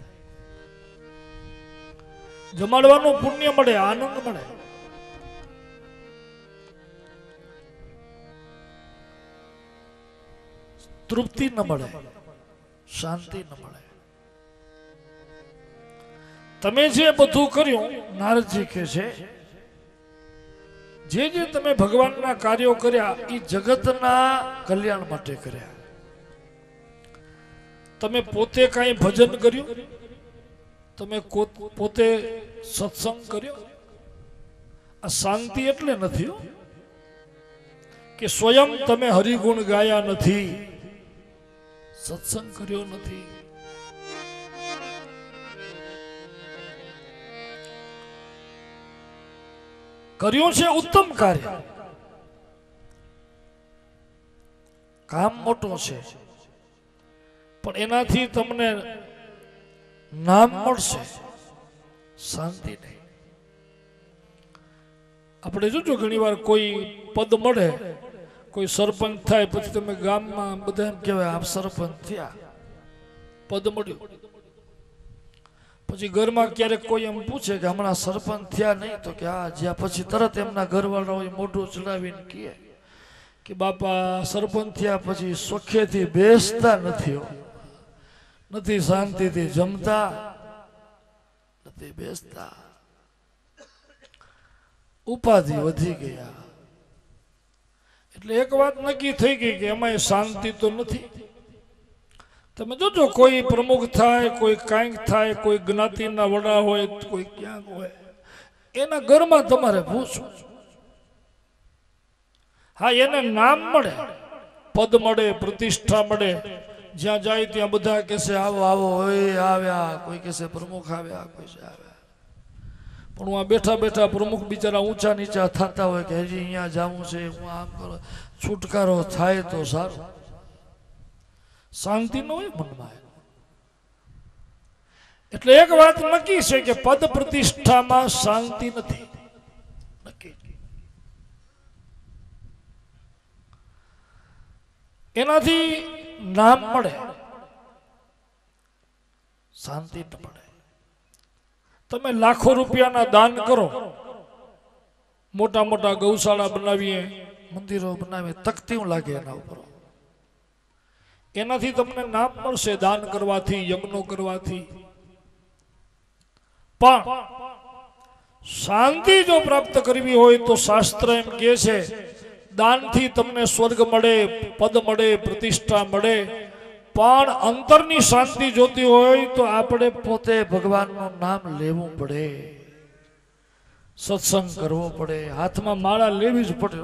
જમાડવાનું પુણ્ય મળે, આનંદ મળે. તૃપ્તિ ન મળે, શાંતિ ન મળે. તમે જે બધું કર્યું, નારદજી કહે છે, જે જે તમે ભગવાનના કાર્યો કર્યા એ જગતના કલ્યાણ માટે કર્યા. તમે પોતે કાંઈ ભજન કર્યું? તમે પોતે સત્સંગ કર્યો? આ શાંતિ એટલે નથી કે સ્વયં તમે હરિગુણ ગાયા નથી, સત્સંગ કર્યો નથી. કર્યું છે ઉત્તમ કાર્ય, કામ મોટું છે, પણ એનાથી તમને નામ મળશે, શાંતિ નહીં. આપણે જોજો ઘણી વાર કોઈ પદ મળે, કોઈ સરપંચ થાય, પછી તમે ગામમાં બધા એમ કહેવાય આપ સરપંચ થયા, પદ મળ્યું. પછી ઘરમાં ક્યારેક કોઈ એમ પૂછે કે હમણાં સરપંચ થયા નહીં, તો કે આ જ્યાં પછી તરત એમના ઘરવાળાઓ મોઢું ચડાવીને કહે કે બાપા સરપંચ થયા પછી સુખેથી બેસતા નથી, નથી શાંતિથી જમતા, નથી બેસતા, ઉપાધિ વધી ગયા. એટલે એક વાત નક્કી થઈ ગઈ કે એમાં શાંતિ તો નથી. તમે જોજો, કોઈ પ્રમુખ થાય, કોઈ કાંઈક થાય, કોઈ જ્ઞાતિના વડા હોય, કોઈ ક્યાંક હોય, એના ઘરમાં તમારે પૂછવું. હા, એને નામ મળે, પદ મળે, પ્રતિષ્ઠા મળે, જ્યાં જાય ત્યાં બધા કહેશે આવો આવો, હોય આવ્યા, કોઈ કહેશે પ્રમુખ આવ્યા, કોઈ છે આવ્યા. પણ હું આ બેઠા બેઠા પ્રમુખ બિચારા ઊંચા નીચા થતા હોય કે હજી અહીંયા જવું છે, હું આમ કરો, છુટકારો થાય તો સારું. શાંતિ ન હોય મનમાં. એટલે એક વાત નક્કી છે કે પદ પ્રતિષ્ઠામાં શાંતિ નથી. નક્કી. એનાથી નામ મળે, શાંતિ ન મળે. તમે લાખો રૂપિયાના દાન કરો, મોટા મોટા ગૌશાળા બનાવીએ, મંદિરો બનાવીએ, તકતીઓ લાગે એના ઉપર, એનાથી તમને નામ મળશે દાન કરવાથી, યજ્ઞો કરવાથી. પણ શાંતિ જો પ્રાપ્ત કરવી હોય તો શાસ્ત્ર એમ કહે છે દાનથી તમને સ્વર્ગ મળે, પદ મળે, પ્રતિષ્ઠા મળે. પણ અંતરની શાંતિ જોતી હોય તો આપણે પોતે ભગવાનનું નામ લેવું પડે, સત્સંગ કરવો પડે, હાથમાં માળા લેવી જ પડે.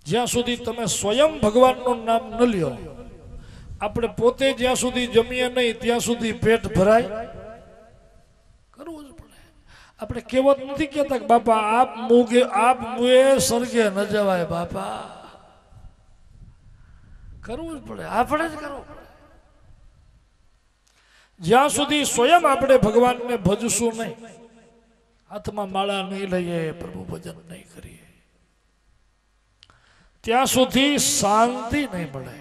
જ્યાં સુધી તમે સ્વયં ભગવાનનું નામ ન લ્યો, આપણે પોતે જ્યાં સુધી જમીએ નહીં ત્યાં સુધી પેટ ભરાય, કરવું જ પડે. આપણે કહેવત નથી કહેતા કે બાપા આપ મુએ સ્વર્ગે ન જવાય, બાપા કરવું જ પડે, આપણે જ કરવું પડે. જ્યાં સુધી સ્વયં આપણે ભગવાનને ભજશું નહીં, હાથમાં માળા નહીં લઈએ, પ્રભુ ભજન નહીં કરીએ, ત્યાં સુધી શાંતિ નહીં મળે.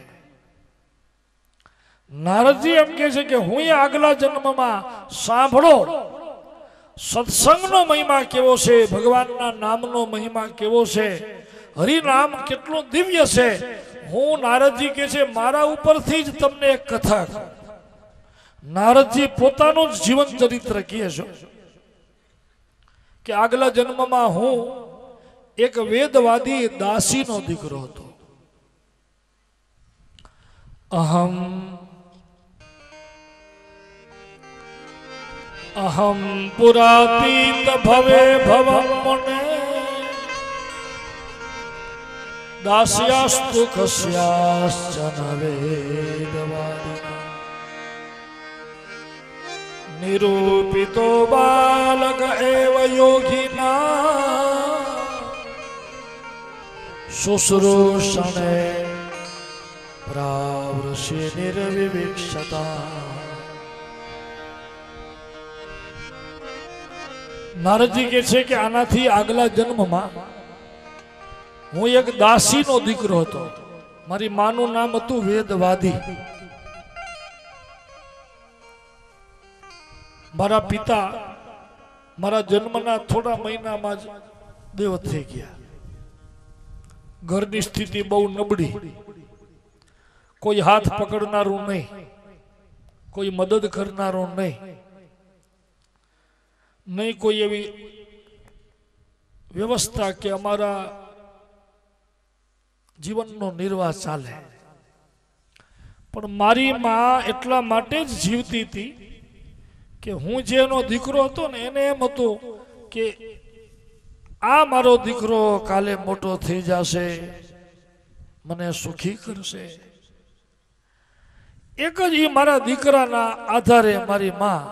નારદજી એમ કહે છે કે હું આગલા જન્મમાં સાંભળો સત્સંગનો મહિમા કેવો છે, ભગવાનના નામનો મહિમા કેવો છે, હરિનામ કેટલું દિવ્ય છે. હું નારદજી કહે છે મારા ઉપરથી જ તમને એક કથા કહું. નારદજી પોતાનું જ જીવન ચરિત્ર કહે છે કે આગલા જન્મમાં હું એક વેદવાદી દાસીનો દીકરો હતો. અહમ પુરાતીત ભવે ભવમ મને દાસ્યાસ્તુ કસ્યાશ્ચન વેદવાદિના નિરૂપિતો બાલક એવ યોગિના શુશ્રૂષણે પ્રાવૃષિ નિર્વિવિક્ષતા. નારદજી કહે છે કે આનાથી આગલા જન્મમાં હું એક દાસીનો દીકરો હતો. મારી માનું નામ હતું વેદવાદી. મારા પિતા મારા જન્મના થોડા મહિનામાં જ દેવત થઈ ગયા. ઘરની સ્થિતિ બહુ નબળી, કોઈ હાથ પકડનારું નહીં, કોઈ મદદ કરનારું નહીં કોઈ એવી વ્યવસ્થા કે અમારા જીવનનો નિર્વાહ ચાલે. પણ મારી માં એટલા માટે જ જીવતી હતી કે હું જેનો દીકરો હતો ને એને એમ હતું કે આ મારો દીકરો કાલે મોટો થઈ જશે, મને સુખી કરશે. એક જ મારા દીકરાના આધારે મારી માં